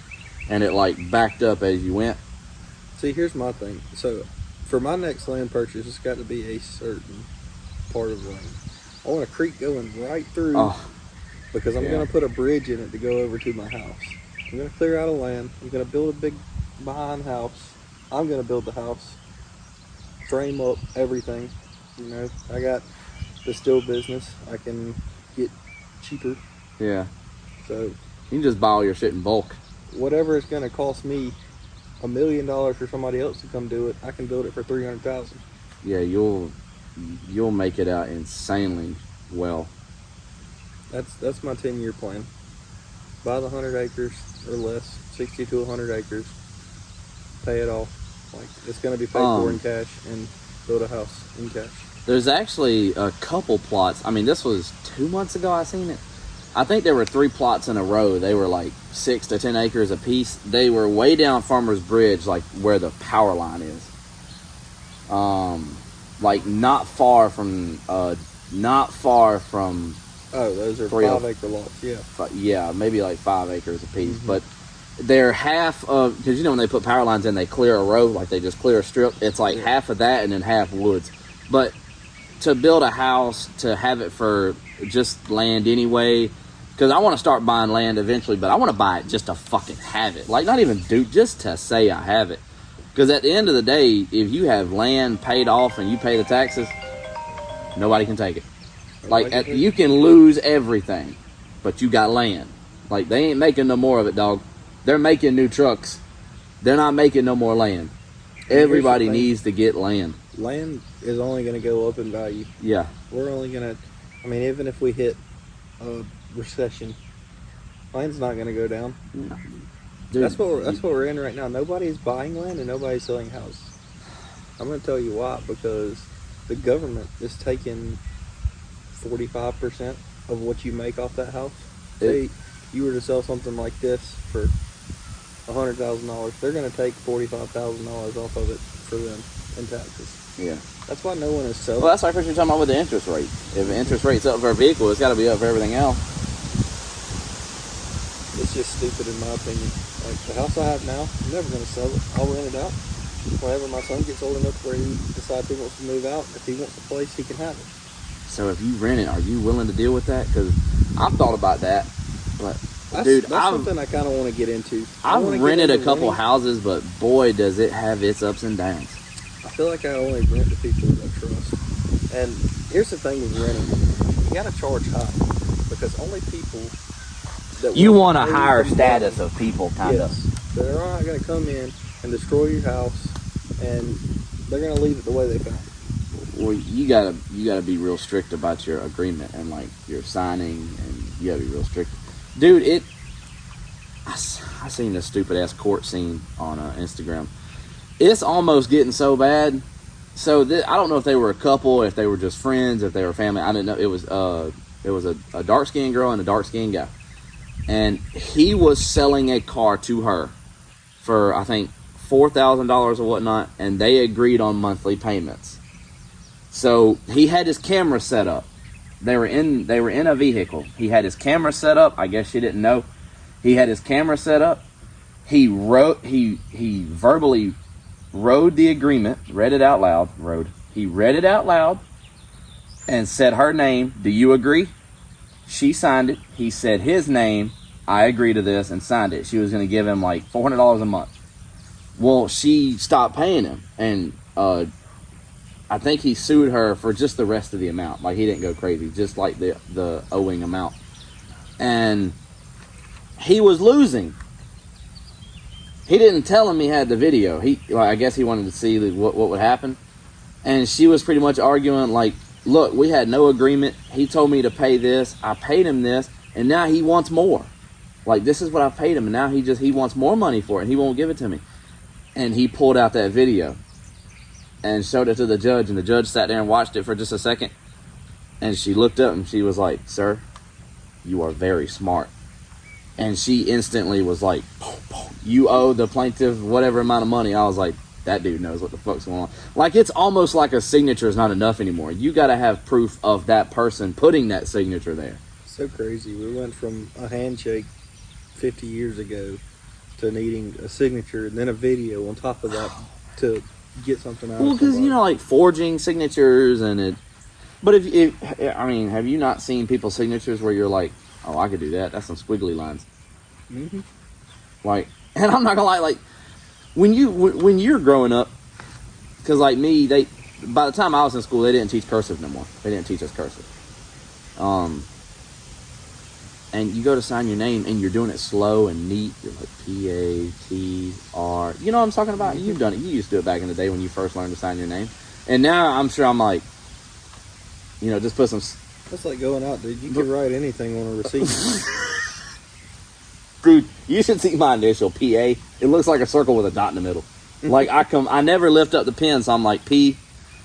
Speaker 1: and it like backed up as you went.
Speaker 2: See, here's my thing. So, for my next land purchase, it's got to be a certain part of land. I want a creek going right through because I'm going to put a bridge in it to go over to my house. I'm going to clear out of land. I'm going to build a big behind house. I'm going to build the house, frame up everything. You know, I got the steel business. I can get cheaper.
Speaker 1: Yeah.
Speaker 2: So
Speaker 1: you can just buy all your shit in bulk.
Speaker 2: Whatever it's going to cost me $1 million for somebody else to come do it, I can build it for $300,000.
Speaker 1: Yeah, you'll make it out insanely well.
Speaker 2: That's my 10-year plan. Buy the 100 acres or less, 60 to 100 acres. Pay it off. Like, it's going to be paid for in cash, and build a house in cash.
Speaker 1: There's actually a couple plots. I mean, this was 2 months ago I seen it. I think there were 3 plots in a row. They were like 6 to 10 acres a piece. They were way down Farmer's Bridge, like where the power line is. Like not far from. Oh,
Speaker 2: those are 5-acre lots. Yeah.
Speaker 1: Yeah, maybe like 5 acres a piece. Mm-hmm. But they're half of, because you know when they put power lines in, they clear a row, like they just clear a strip. It's like half of that and then half woods. But to build a house, to have it for just land anyway, because I want to start buying land eventually, but I want to buy it just to fucking have it. Like, not even just to say I have it. Because at the end of the day, if you have land paid off and you pay the taxes, nobody can take it. Like, you can lose everything, but you got land. Like, they ain't making no more of it, dog. They're making new trucks. They're not making no more land. Everybody needs to get land.
Speaker 2: Land is only going to go up in value.
Speaker 1: Yeah.
Speaker 2: We're only going to, I mean, even if we hit a recession, land's not going to go down.
Speaker 1: No. Dude,
Speaker 2: that's what we're in right now. Nobody's buying land and nobody's selling houses. I'm going to tell you why. Because the government is taking 45% of what you make off that house. Say you were to sell something like this for $100,000, they're going to take $45,000 off of it for them in taxes.
Speaker 1: Yeah.
Speaker 2: That's why no one is selling.
Speaker 1: Well, that's like what you're talking about with the interest rate. If the interest rate's up for a vehicle, it's got to be up for everything else.
Speaker 2: It's just stupid in my opinion. Like, the house I have now, I'm never going to sell it. I'll rent it out. Whenever my son gets old enough where he decides he wants to move out, if he wants a place, he can have it.
Speaker 1: So if you rent it, are you willing to deal with that? Because I've thought about that. But,
Speaker 2: that's something I kind of want to get into.
Speaker 1: I've rented a couple houses, but boy, does it have its ups and downs.
Speaker 2: I feel like I only rent to people that I trust. And here's the thing with renting. You got to charge high. Because only people that
Speaker 1: you want a higher status of people, kind of.
Speaker 2: They're not going to come in and destroy your house, and they're going to leave it the way they found it.
Speaker 1: Well, you gotta be real strict about your agreement and like your signing, and you gotta be real strict, dude. I seen this stupid ass court scene on Instagram. It's almost getting so bad. So I don't know if they were a couple, if they were just friends, if they were family. I didn't know. It was a dark skinned girl and a dark skinned guy, and he was selling a car to her for I think $4,000 or whatnot, and they agreed on monthly payments. So he had his camera set up. They were in a vehicle. He had his camera set up. I guess she didn't know. He had his camera set up. He verbally wrote the agreement, read it out loud. He read it out loud and said her name. Do you agree? She signed it. He said his name. I agree to this, and signed it. She was going to give him like $400 a month. Well, she stopped paying him, and I think he sued her for just the rest of the amount. Like, he didn't go crazy, just like the owing amount. And he was losing. He didn't tell him he had the video. I guess he wanted to see what would happen. And she was pretty much arguing like, look, we had no agreement. He told me to pay this. I paid him this. And now he wants more. Like, this is what I paid him. And now he wants more money for it. And he won't give it to me. And he pulled out that video and showed it to the judge, and the judge sat there and watched it for just a second, and she looked up and she was like, sir, you are very smart. And she instantly was like, you owe the plaintiff whatever amount of money. I was like, that dude knows what the fuck's going on. Like, it's almost like a signature is not enough anymore. You got to have proof of that person putting that signature there.
Speaker 2: So crazy. We went from a handshake 50 years ago to needing a signature and then a video on top of that to get something out.
Speaker 1: Well, because like forging signatures and it. But have you not seen people's signatures where you're like, oh, I could do that. That's some squiggly lines.
Speaker 2: Mm-hmm.
Speaker 1: Like, and I'm not gonna lie, like when you're growing up, because like me, by the time I was in school, they didn't teach cursive no more. They didn't teach us cursive. And you go to sign your name and you're doing it slow and neat. You're like P-A-T-R. You know what I'm talking about? You've done it. You used to do it back in the day when you first learned to sign your name. And now I'm sure I'm like, just put some.
Speaker 2: That's like going out, dude. You can write anything on a receipt.
Speaker 1: Dude, you should see my initial P-A. It looks like a circle with a dot in the middle. Like I never lift up the pen, so I'm like P.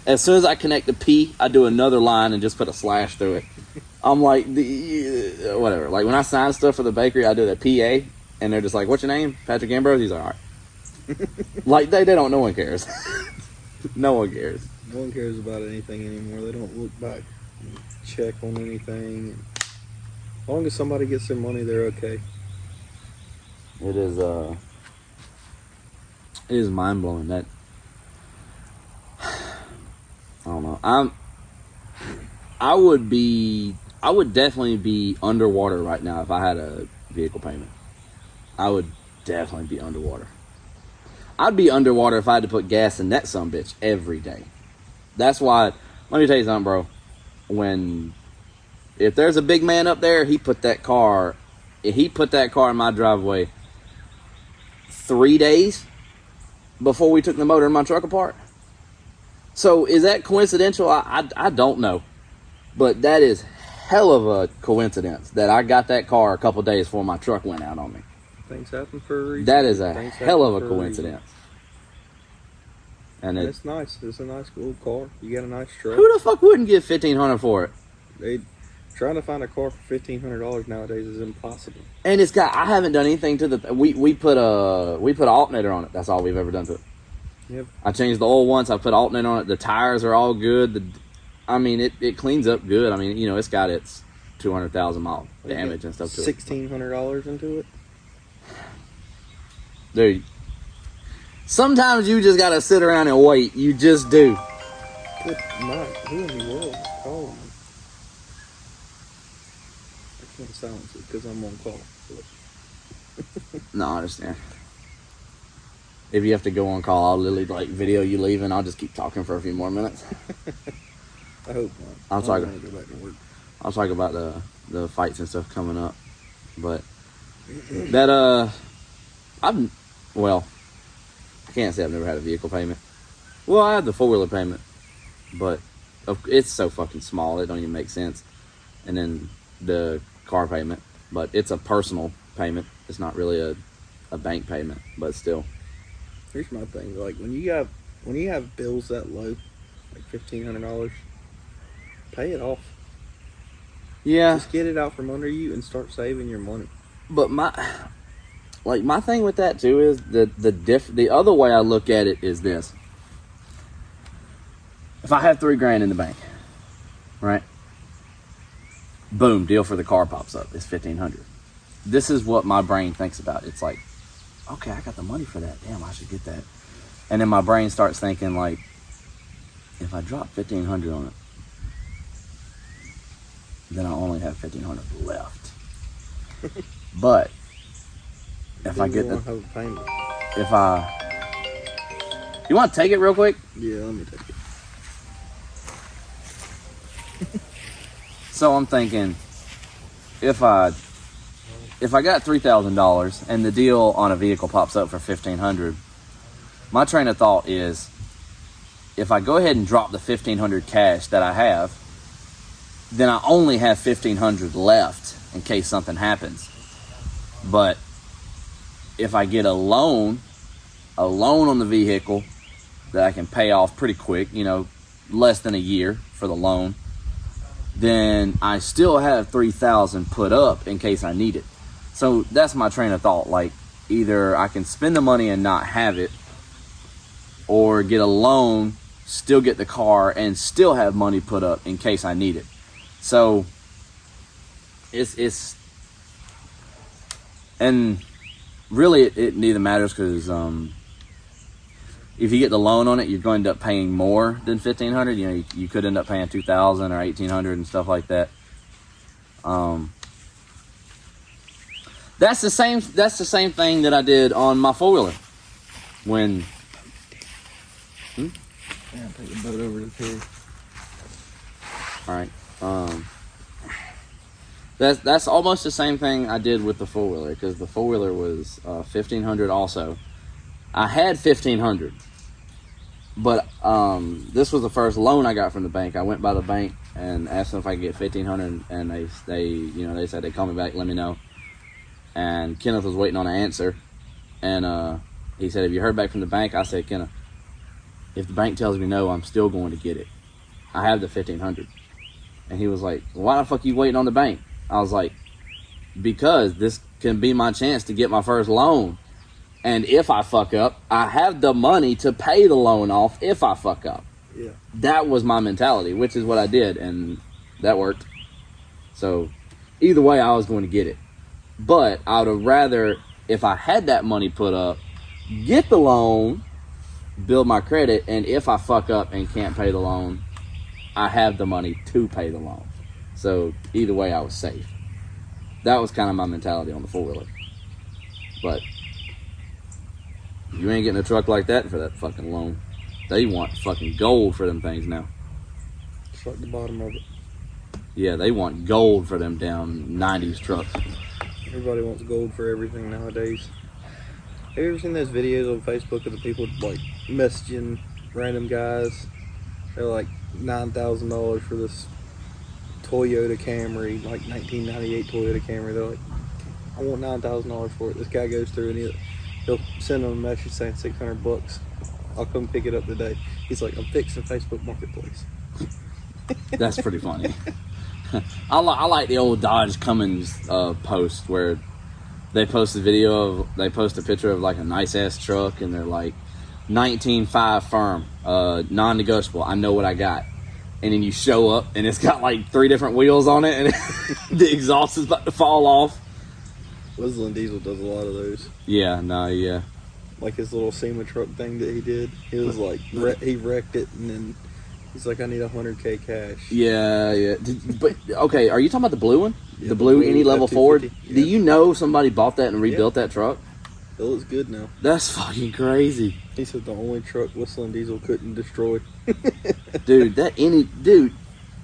Speaker 1: As soon as I connect the P, I do another line and just put a slash through it. I'm like, whatever. Like when I sign stuff for the bakery, I do that P-A, and they're just like, what's your name? Patrick Ambrose? He's like, all right. Like they don't, no one cares. No one cares.
Speaker 2: No one cares about anything anymore. They don't look back, check on anything. As long as somebody gets their money, they're okay.
Speaker 1: It is mind blowing that. I don't know. I would definitely be underwater right now if I had a vehicle payment. I would definitely be underwater. I'd be underwater if I had to put gas in that sumbitch every day. That's why, let me tell you something, bro. If there's a big man up there, he put that car in my driveway 3 days before we took the motor in my truck apart. So is that coincidental? I don't know. But that is hell of a coincidence that I got that car a couple days before my truck went out on me.
Speaker 2: Things happen for a reason.
Speaker 1: That is a hell of a coincidence. And
Speaker 2: it's nice. It's a nice little car. You got a nice truck.
Speaker 1: Who the fuck wouldn't give $1,500 for it?
Speaker 2: Trying to find a car for $1,500 nowadays is impossible.
Speaker 1: And it's got. I haven't done anything to the. We put an alternator on it. That's all we've ever done to it.
Speaker 2: Yep.
Speaker 1: I changed the oil once. I put alternator on it. The tires are all good. It cleans up good. I mean, it's got its 200,000 mile damage and stuff to it.
Speaker 2: $1,600 into it.
Speaker 1: Dude, sometimes you just gotta sit around and wait. You just do.
Speaker 2: Good night. Who in the world is calling me? I can't silence it because I'm on call.
Speaker 1: No, I understand. If you have to go on call, I'll literally video you leaving. I'll just keep talking for a few more minutes.
Speaker 2: I hope not.
Speaker 1: I'll
Speaker 2: talk
Speaker 1: about the fights and stuff coming up, but that I can't say I've never had a vehicle payment. Well, I had the 4-wheeler payment, but it's so fucking small it don't even make sense. And then the car payment, but it's a personal payment. It's not really a bank payment, but still.
Speaker 2: Here's my thing: like when you have bills that low, like $1,500, pay it off.
Speaker 1: Yeah.
Speaker 2: Just get it out from under you and start saving your money.
Speaker 1: But my thing with that too is the other way I look at it is this. If I have $3,000 in the bank, right? Boom, deal for the car pops up. It's $1,500. This is what my brain thinks about. It's like, okay, I got the money for that. Damn, I should get that. And then my brain starts thinking like, if I drop $1,500 on it, then I only have $1,500 left. But if I get you want to take it real quick?
Speaker 2: Yeah, let me take it.
Speaker 1: So I'm thinking, if I got $3,000 and the deal on a vehicle pops up for $1,500, my train of thought is, if I go ahead and drop the $1,500 cash that I have, then I only have $1,500 left in case something happens. But if I get a loan on the vehicle that I can pay off pretty quick, less than a year for the loan, then I still have $3,000 put up in case I need it. So that's my train of thought. Like, either I can spend the money and not have it, or get a loan, still get the car, and still have money put up in case I need it. So and really, it neither matters because if you get the loan on it, you're going to end up paying more than $1,500. You know, you could end up paying $2,000 or $1,800 and stuff like that. That's the same thing that I did on my 4-wheeler. When
Speaker 2: Yeah, take the boat over to Terry.
Speaker 1: all right, that's almost the same thing I did with the 4-wheeler because the 4-wheeler was $1,500 also. I had $1,500, but this was the first loan I got from the bank. I went by the bank and asked them if I could get $1,500, and they said they'd call me back, let me know. And Kenneth was waiting on an answer, and he said, "Have you heard back from the bank?" I said, "Kenneth, if the bank tells me no, I'm still going to get it. I have the $1,500." And he was like, "Why the fuck are you waiting on the bank?" I was like, "Because this can be my chance to get my first loan. And if I fuck up, I have the money to pay the loan off if I fuck up."
Speaker 2: Yeah.
Speaker 1: That was my mentality, which is what I did, and that worked. So either way, I was going to get it. But I would have rather, if I had that money put up, get the loan, build my credit, and if I fuck up and can't pay the loan, I have the money to pay the loan. So either way, I was safe. That was kind of my mentality on the 4-wheeler. But you ain't getting a truck like that for that fucking loan. They want fucking gold for them things now.
Speaker 2: It's like the bottom of it.
Speaker 1: Yeah, they want gold for them down 90s trucks.
Speaker 2: Everybody wants gold for everything nowadays. Have you ever seen those videos on Facebook of the people like messaging random guys? They're like $9,000 for this Toyota Camry, like 1998 Toyota Camry. They're like, "I want $9,000 for it." This guy goes through and he'll send them a message saying $600. I'll come pick it up today. He's like, "I'm fixing Facebook Marketplace."
Speaker 1: That's pretty funny. I like the old Dodge Cummins post where they post a picture of like a nice ass truck and they're like 19.5 firm, non-negotiable. I know what I got. And then you show up and it's got like 3 different wheels on it and the exhaust is about to fall off.
Speaker 2: Whistling Diesel does a lot of those.
Speaker 1: Yeah, yeah.
Speaker 2: Like his little SEMA truck thing that he did. It was like he wrecked it and then he's like, "I need $100K cash."
Speaker 1: Yeah. But okay, are you talking about the blue one?
Speaker 2: Yeah,
Speaker 1: the blue any level Ford?
Speaker 2: Yeah.
Speaker 1: Do you know somebody bought that and rebuilt that truck?
Speaker 2: It looks good now.
Speaker 1: That's fucking crazy.
Speaker 2: He said the only truck Whistling Diesel couldn't destroy.
Speaker 1: Dude,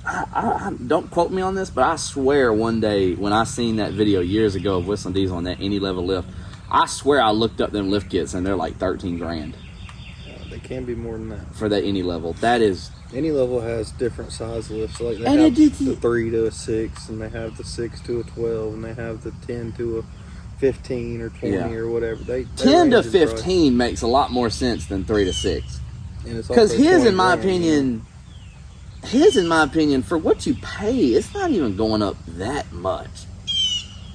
Speaker 1: I don't quote me on this, but I swear one day when I seen that video years ago of Whistling Diesel on that any level lift, I swear I looked up them lift kits and they're like $13,000
Speaker 2: They can be more than that.
Speaker 1: for that any level. That is.
Speaker 2: Any level has different size lifts. Like they
Speaker 1: And
Speaker 2: have
Speaker 1: it-
Speaker 2: the 3 to a 6, and they have the 6 to a 12, and they have the 10 to a 15 or 20
Speaker 1: Yeah.
Speaker 2: or whatever. They
Speaker 1: 10 to
Speaker 2: range in price.
Speaker 1: 15 makes a lot more sense than 3 to 6.
Speaker 2: And it's
Speaker 1: Because
Speaker 2: also
Speaker 1: his,
Speaker 2: 20
Speaker 1: in my
Speaker 2: grand, you
Speaker 1: opinion, for what you pay, it's not even going up that much.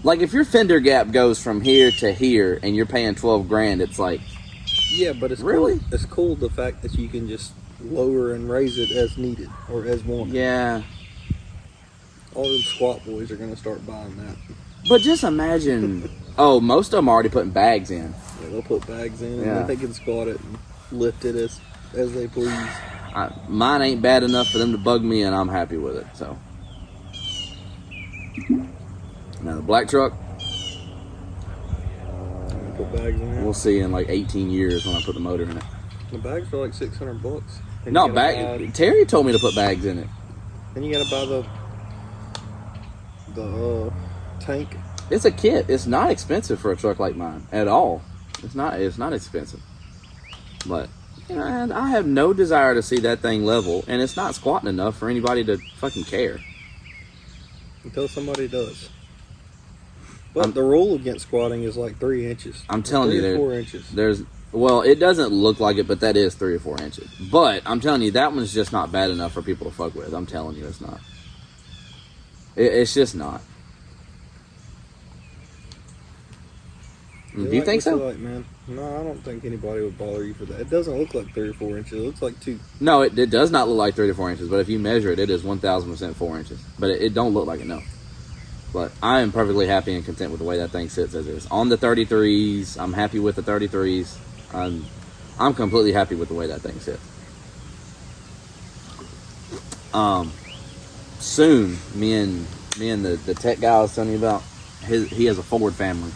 Speaker 1: Like if your fender gap goes from here to here and you're paying $12,000, it's like,
Speaker 2: Yeah, but it's
Speaker 1: Really?
Speaker 2: cool. It's cool the fact that you can just lower and raise it as needed or as wanted.
Speaker 1: yeah.
Speaker 2: All them squat boys are going to start buying that.
Speaker 1: But just imagine, most of them are already putting bags in.
Speaker 2: Yeah, they'll put bags in and
Speaker 1: Yeah.
Speaker 2: then they can squat it and lift it as they please.
Speaker 1: Mine ain't bad enough for them to bug me, and I'm happy with it. So now the black truck,
Speaker 2: And put bags in it.
Speaker 1: we'll see in like 18 years when I put the motor in it.
Speaker 2: The bags are like $600. And
Speaker 1: No,
Speaker 2: you gotta buy-
Speaker 1: Terry told me to put bags in it.
Speaker 2: Then you gotta buy the tank.
Speaker 1: It's a kit. It's not expensive for a truck like mine at all. It's not expensive. But I have no desire to see that thing level, and it's not squatting enough for anybody to fucking care.
Speaker 2: Until somebody does. But the rule against squatting is like 3 inches.
Speaker 1: I'm telling you,
Speaker 2: 3 or 4 inches.
Speaker 1: Well, it doesn't look like it, but that is 3 or 4 inches. But I'm telling you, that one's just not bad enough for people to fuck with. I'm telling you, it's not. It's just not. Do you think so?
Speaker 2: Like, man. No, I don't think anybody would bother you for that. It doesn't look like 3 or 4 inches. It looks like 2.
Speaker 1: No, it does not look like 3 to 4 inches. But if you measure it, it is 1,000% 4 inches. But it don't look like it, no. But I am perfectly happy and content with the way that thing sits as is. On the 33s, I'm happy with the 33s. I'm completely happy with the way that thing sits. Soon, me and the tech guy I was telling you about, he has a Ford family.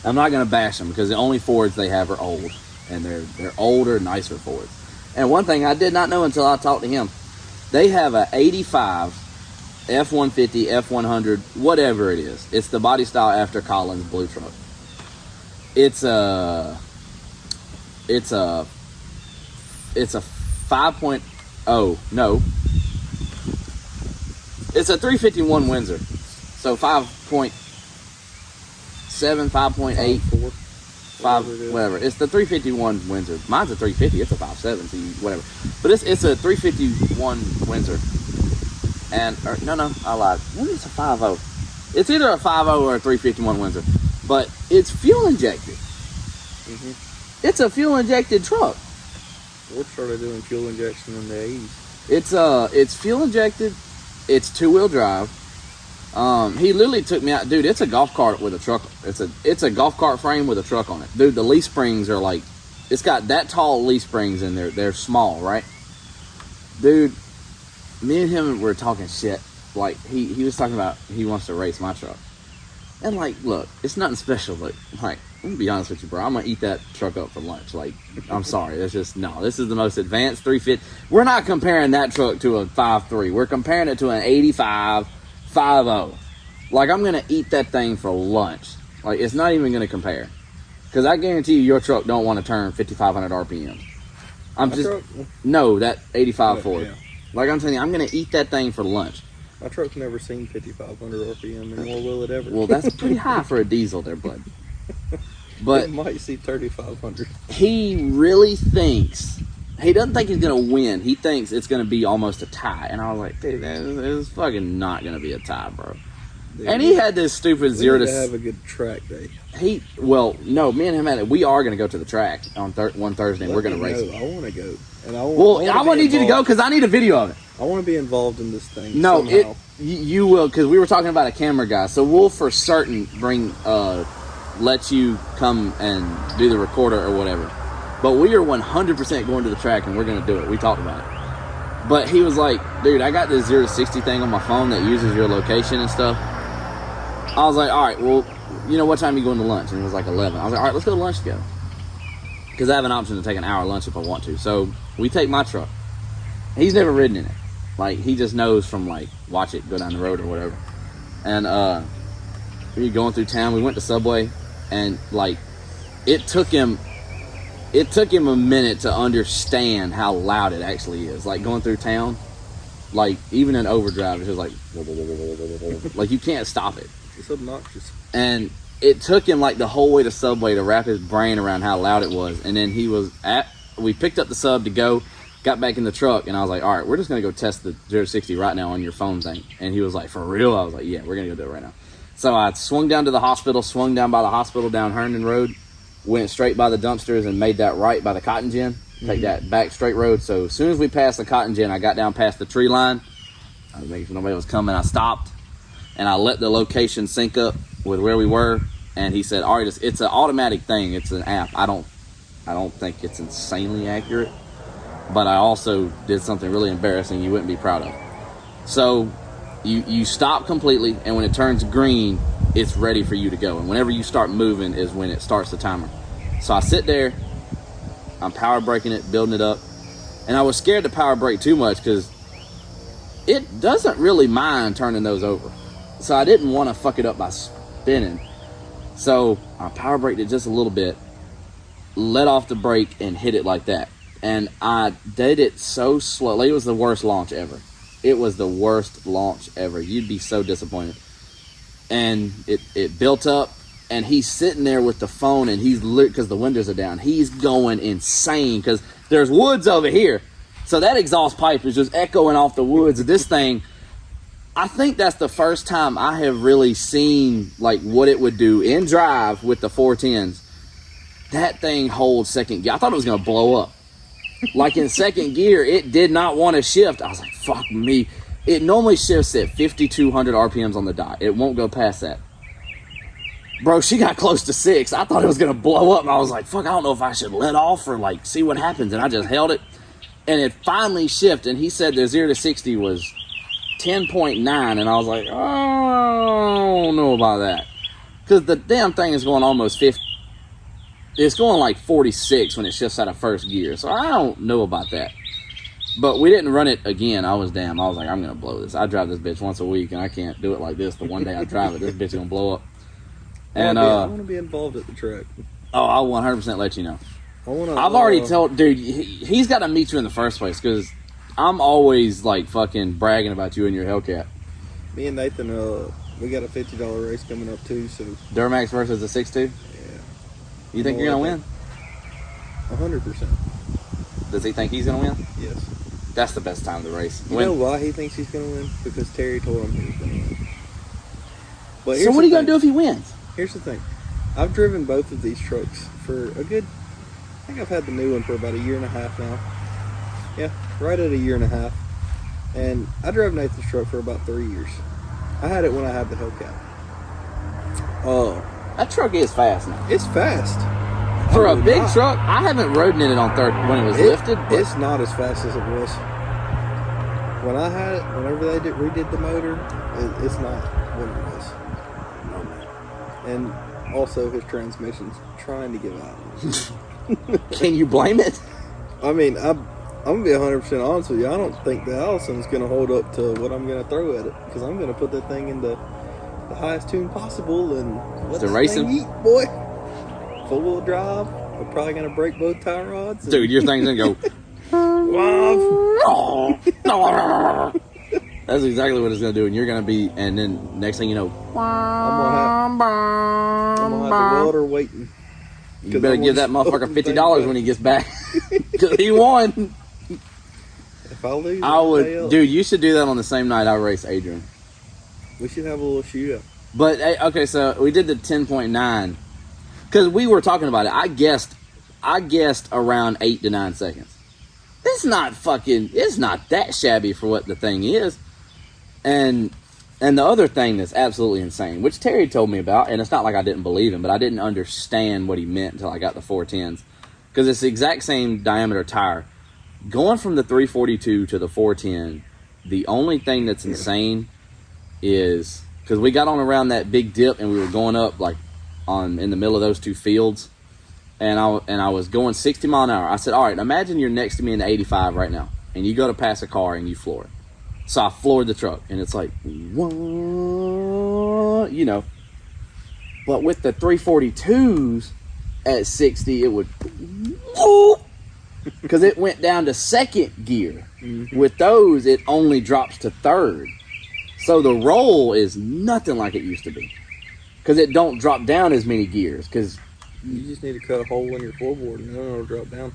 Speaker 1: I'm not gonna bash them because the only Fords they have are old, and they're older, nicer Fords. And one thing I did not know until I talked to him, they have a 85 F-150, F-100, whatever it is. It's the body style after Collins blue truck. It's a 5.0, no. It's a 351 Windsor. So 5.7, 5.8, 5, whatever. It's the 351 Windsor. Mine's a 350. It's a 5.7, so whatever. But it's a 351 Windsor. And no, I lied. Maybe it's a 5.0. It's either a 5.0 or a 351 Windsor. But it's fuel injected. Mm-hmm. It's a fuel injected truck.
Speaker 2: Ford started doing fuel injection in the 80s.
Speaker 1: It's fuel injected. It's 2-wheel drive. He literally took me out, dude. It's a golf cart with a truck. It's a golf cart frame with a truck on it, dude. The leaf springs are like, it's got that tall leaf springs in there. They're small, right, dude? Me and him were talking shit. Like he was talking about he wants to race my truck, and like, look, it's nothing special, but like, I'm gonna be honest with you, bro. I'm gonna eat that truck up for lunch. Like, I'm sorry. It's just, no. This is the most advanced 350. We're not comparing that truck to a 5.3. We're comparing it to an 85 5.0. Like, I'm gonna eat that thing for lunch. Like, it's not even gonna compare. Because I guarantee you, your truck don't want to turn 5,500 RPM. No, that 85 Ford. Yeah. Like, I'm telling you, I'm gonna eat that thing for lunch.
Speaker 2: My truck's never seen 5,500 RPM, and nor will it ever.
Speaker 1: Well, that's pretty high for a diesel there, bud. But
Speaker 2: it might see 3,500.
Speaker 1: He really thinks, he doesn't think he's going to win. He thinks it's going to be almost a tie. And I was like, dude, it's fucking not going to be a tie, bro. Dude, and he had this stupid 0 to
Speaker 2: have a good track day.
Speaker 1: No, me and him had it. We are going to go to the track on one Thursday. And we're going to race it.
Speaker 2: I want to go. And I
Speaker 1: want you to go because I need a video of it.
Speaker 2: I want to be involved in this thing.
Speaker 1: No, you will, because we were talking about a camera guy. So we'll for certain let you come and do the recorder or whatever. But we are 100% going to the track and we're going to do it. We talked about it. But he was like, dude, I got this 0 to 60 thing on my phone that uses your location and stuff. I was like, all right, well, you know, what time are you going to lunch? And it was like 11. I was like, all right, let's go to lunch together. Because I have an option to take an hour lunch if I want to. So we take my truck. He's never ridden in it. Like, he just knows from, like, watch it go down the road or whatever. And we were going through town. We went to Subway. And like, it took him a minute to understand how loud it actually is. Like, going through town, like even in overdrive, it's just like, like you can't stop it.
Speaker 2: It's obnoxious.
Speaker 1: And it took him like the whole way to Subway to wrap his brain around how loud it was. And then we picked up the sub to go, got back in the truck, and I was like, all right, we're just gonna go test the 0 to 60 right now on your phone thing. And he was like, for real? I was like, yeah, we're gonna go do it right now. So I swung down by the hospital down Herndon Road, went straight by the dumpsters and made that right by the cotton gin. Take that back straight road. So as soon as we passed the cotton gin, I got down past the tree line. I was making sure nobody was coming. I stopped and I let the location sync up with where we were. And he said, all right, it's an automatic thing. It's an app. I don't think it's insanely accurate, but I also did something really embarrassing you wouldn't be proud of. So you stop completely, and when it turns green, it's ready for you to go. And whenever you start moving is when it starts the timer. So I sit there, I'm power braking it, building it up, and I was scared to power brake too much because it doesn't really mind turning those over. So I didn't want to fuck it up by spinning. So I power braked it just a little bit, let off the brake, and hit it like that. And I did it so slowly. It was the worst launch ever. It was the worst launch ever. You'd be so disappointed. And it built up, and he's sitting there with the phone, and he's lit because the windows are down. He's going insane because there's woods over here. So that exhaust pipe is just echoing off the woods of this thing. I think that's the first time I have really seen like what it would do in drive with the 410s. That thing holds second gear. I thought it was going to blow up. Like in second gear, it did not want to shift. I was like, fuck me. It normally shifts at 5,200 RPMs on the dot. It won't go past that. Bro, she got close to 6. I thought it was going to blow up. And I was like, fuck, I don't know if I should let off or, like, see what happens. And I just held it. And it finally shifted. And he said the 0 to 60 was 10.9. And I was like, oh, I don't know about that. Because the damn thing is going almost 50. It's going like 46 when it shifts out of first gear. So I don't know about that. But we didn't run it again. I was like, I'm going to blow this. I drive this bitch once a week, and I can't do it like this. The one day I drive it, this bitch is going to blow up. And
Speaker 2: I want to be involved at the track.
Speaker 1: Oh, I'll 100% let you know.
Speaker 2: I've
Speaker 1: already told, dude, he's got to meet you in the first place, because I'm always, like, fucking bragging about you and your Hellcat.
Speaker 2: Me and Nathan, we got a $50 race coming up, too, so.
Speaker 1: Duramax versus the 6.2?
Speaker 2: Yeah.
Speaker 1: You think you're going to win?
Speaker 2: 100%.
Speaker 1: Does he think he's going to win?
Speaker 2: Yes.
Speaker 1: That's the best time to race.
Speaker 2: You know why he thinks he's going to win? Because Terry told him he was going to win. But
Speaker 1: so what are you going to do if he wins?
Speaker 2: Here's the thing. I've driven both of these trucks for a good... I think I've had the new one for about 1.5 years now. Yeah, right at 1.5 years. And I drove Nathan's truck for about 3 years. I had it when I had the Hellcat. Oh.
Speaker 1: That truck is fast now.
Speaker 2: It's fast.
Speaker 1: For a big truck, I haven't ridden in it on third when it was lifted. But
Speaker 2: it's not as fast as it was. When I had it, whenever they redid the motor, it's not what it was.
Speaker 1: No, man.
Speaker 2: And also his transmission's trying to give out.
Speaker 1: Can you blame it?
Speaker 2: I mean, I'm going to be 100% honest with you. I don't think the Allison's going to hold up to what I'm going to throw at it. Because I'm going to put that thing into the highest tune possible and let the thing eat, boy. Full-wheel drive. We're probably going to break both tie rods.
Speaker 1: Dude, your thing's going to go... That's exactly what it's going to do. And you're going to be... And then next thing you know...
Speaker 2: I'm going to have the water waiting.
Speaker 1: You better give that motherfucker $50 when he gets back. Because he won.
Speaker 2: If I lose,
Speaker 1: I would... Dude, you should do that on the same night I race Adrian.
Speaker 2: We should have a little shootout.
Speaker 1: But, okay, so we did the 10.9... Because we were talking about it. I guessed around 8 to 9 seconds. It's not that shabby for what the thing is. And the other thing that's absolutely insane, which Terry told me about, and it's not like I didn't believe him, but I didn't understand what he meant until I got the 410s. Because it's the exact same diameter tire. Going from the 342 to the 410, the only thing that's insane is, because we got on around that big dip and we were going up like in the middle of those two fields, and I was going 60 mile an hour. I said, all right, imagine you're next to me in the 85 right now, and you go to pass a car and you floor it. So I floored the truck, and it's like, what? You know. But with the 342s at 60, it would, because it went down to second gear. Mm-hmm. With those, it only drops to third. So the roll is nothing like it used to be. Because it don't drop down as many gears. Because
Speaker 2: you just need to cut a hole in your floorboard and then it'll drop down.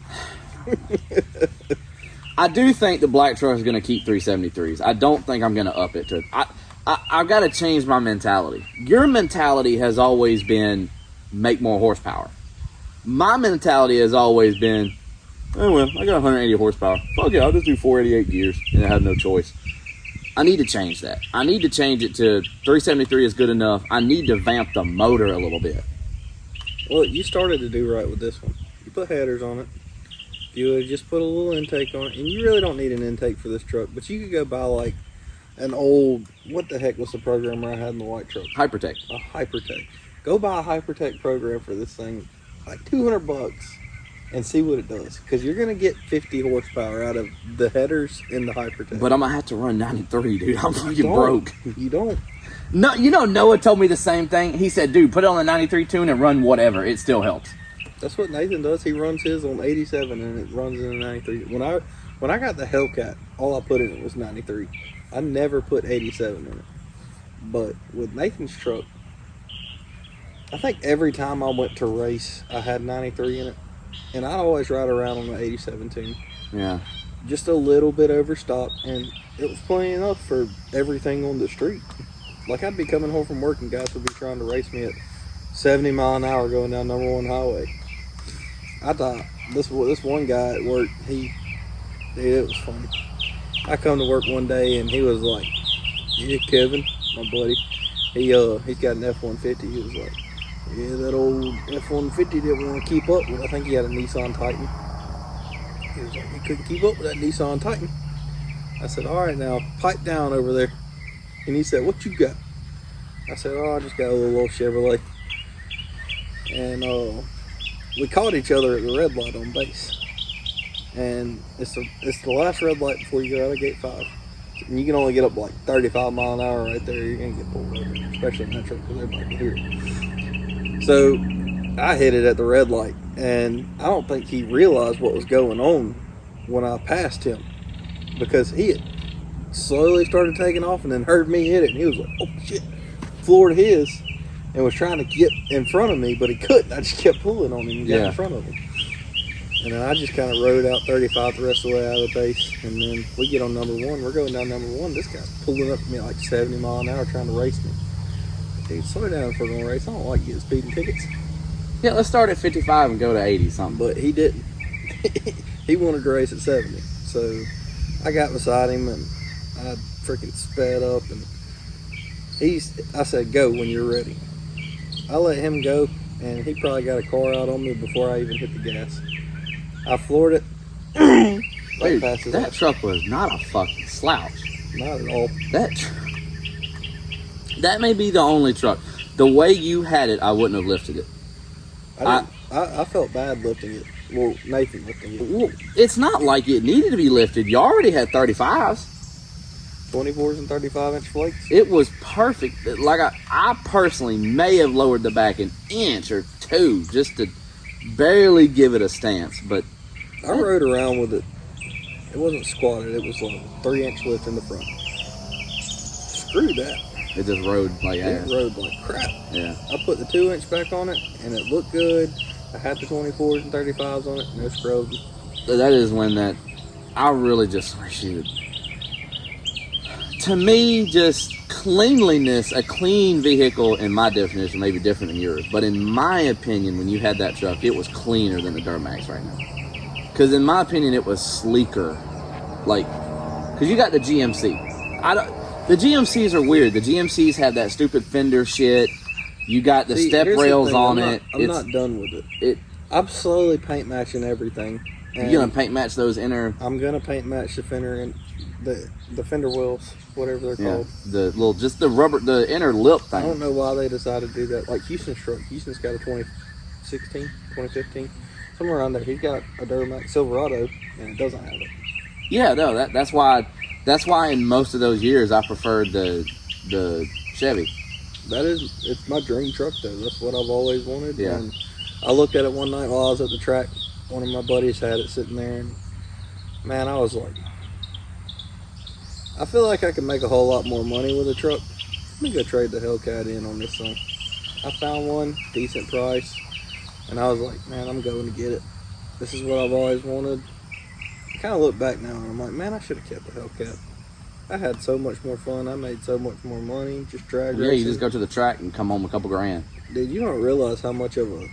Speaker 1: I do think the black truck is going to keep 373s. I don't think I'm going to up it to... I've got to change my mentality. Your mentality has always been make more horsepower. My mentality has always been, oh well, I got 180 horsepower. Fuck it, I'll just do 488 gears and I have no choice. I need to change that. I need to change it to 373 is good enough. I need to vamp the motor a little bit.
Speaker 2: Well, you started to do right with this one. You put headers on it. You would just put a little intake on it. And you really don't need an intake for this truck. But you could go buy like an old, what the heck was the programmer I had in the white truck?
Speaker 1: Hypertech.
Speaker 2: A Hypertech. Go buy a Hypertech program for this thing. Like $200. And see what it does. Because you're going to get 50 horsepower out of the headers in the Hypertech.
Speaker 1: But I'm going to have to run 93, dude. I'm fucking broke.
Speaker 2: You don't.
Speaker 1: No, you know, Noah told me the same thing. He said, dude, put it on the 93 tune and run whatever. It still helps.
Speaker 2: That's what Nathan does. He runs his on 87 and it runs in the 93. When I got the Hellcat, all I put in it was 93. I never put 87 in it. But with Nathan's truck, I think every time I went to race, I had 93 in it. And I'd always ride around on the 87 tune.
Speaker 1: Yeah.
Speaker 2: Just a little bit over stock, and it was plenty enough for everything on the street. Like, I'd be coming home from work, and guys would be trying to race me at 70 mile an hour going down number 1 highway. I thought, this one guy at work, it was funny. I come to work one day and he was like, "Yeah, Kevin, my buddy, he's got an F-150." He was like, "Yeah, that old F-150 didn't want to keep up with." I think he had a Nissan Titan. He was like, "He couldn't keep up with that Nissan Titan." I said, "All right, now pipe down over there." And he said, "What you got?" I said, "Oh, I just got a little Chevrolet." And we caught each other at the red light on base. And it's the last red light before you go out of gate 5. And you can only get up like 35 mile an hour right there. You're going to get pulled over, especially in that truck because everybody can hear it. So I hit it at the red light. And I don't think he realized what was going on when I passed him, because he had slowly started taking off and then heard me hit it. And he was like, "Oh, shit." Floored his and was trying to get in front of me, but he couldn't. I just kept pulling on him and got in front of him. And then I just kind of rode out 35 the rest of the way out of the base. And then we get on number 1. We're going down number 1. This guy's pulling up to me at like 70 mile an hour trying to race me. Dude, slow down if we're going to race. I don't like getting speeding tickets.
Speaker 1: Yeah, let's start at 55 and go to 80 something.
Speaker 2: But he didn't. He wanted to race at 70. So I got beside him and I freaking sped up. And I said, "Go when you're ready." I let him go, and he probably got a car out on me before I even hit the gas. I floored it.
Speaker 1: Dude, that truck was not a fucking slouch.
Speaker 2: Not at all.
Speaker 1: That may be the only truck. The way you had it, I wouldn't have lifted it.
Speaker 2: I felt bad lifting it. Well, Nathan lifting it.
Speaker 1: Well, it's not like it needed to be lifted. You already had 35s.
Speaker 2: 24s and 35-inch flakes.
Speaker 1: It was perfect. Like I personally may have lowered the back an inch or 2 just to barely give it a stance, but
Speaker 2: I rode around with it. It wasn't squatted. It was like a 3-inch lift in the front. Screw that.
Speaker 1: It just rode like ass.
Speaker 2: It rode like crap.
Speaker 1: Yeah.
Speaker 2: I put the 2-inch back on it, and it looked good. I had the 24s and 35s on it. No scrubs.
Speaker 1: That is when I really just wish you would. To me, just cleanliness, a clean vehicle, in my definition, may be different than yours. But in my opinion, when you had that truck, it was cleaner than the Duramax right now. Because in my opinion, it was sleeker. Like, because you got the GMC. The GMCs are weird. The GMCs have that stupid fender shit. You got the step rails on it.
Speaker 2: I'm not done with it. I'm slowly paint matching everything.
Speaker 1: You're gonna paint match those inner.
Speaker 2: I'm gonna paint match the fender and the fender wheels, whatever they're called.
Speaker 1: The little, just the rubber, the inner lip thing.
Speaker 2: I don't know why they decided to do that. Like Houston's truck. Houston's got a 2016, 2015, somewhere around there. He's got a Duramax Silverado, and it doesn't have it.
Speaker 1: Yeah, no, that's why in most of those years I preferred the Chevy.
Speaker 2: It's my dream truck though. That's what I've always wanted.
Speaker 1: Yeah.
Speaker 2: And I looked at it one night while I was at the track. One of my buddies had it sitting there, and man, I was like, I feel like I could make a whole lot more money with a truck. Let me go trade the Hellcat in on this thing. I found one, decent price, and I was like, man, I'm going to get it. This is what I've always wanted. I kind of look back now, and I'm like, man, I should have kept the Hellcat. I had so much more fun. I made so much more money just drag racing.
Speaker 1: Yeah, you just go to the track and come home a couple grand.
Speaker 2: Dude, you don't realize how much of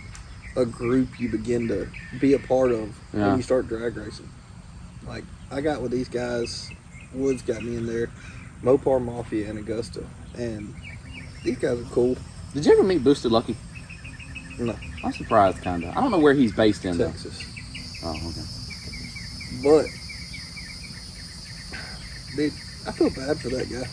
Speaker 2: a group you begin to be a part of when you start drag racing. Like, I got with these guys. Woods got me in there. Mopar Mafia in Augusta. And these guys are cool.
Speaker 1: Did you ever meet Boosted Lucky?
Speaker 2: No.
Speaker 1: I'm surprised, kind of. I don't know where he's based in,
Speaker 2: Texas.
Speaker 1: Though. Oh, okay.
Speaker 2: But, dude, I feel bad for that guy.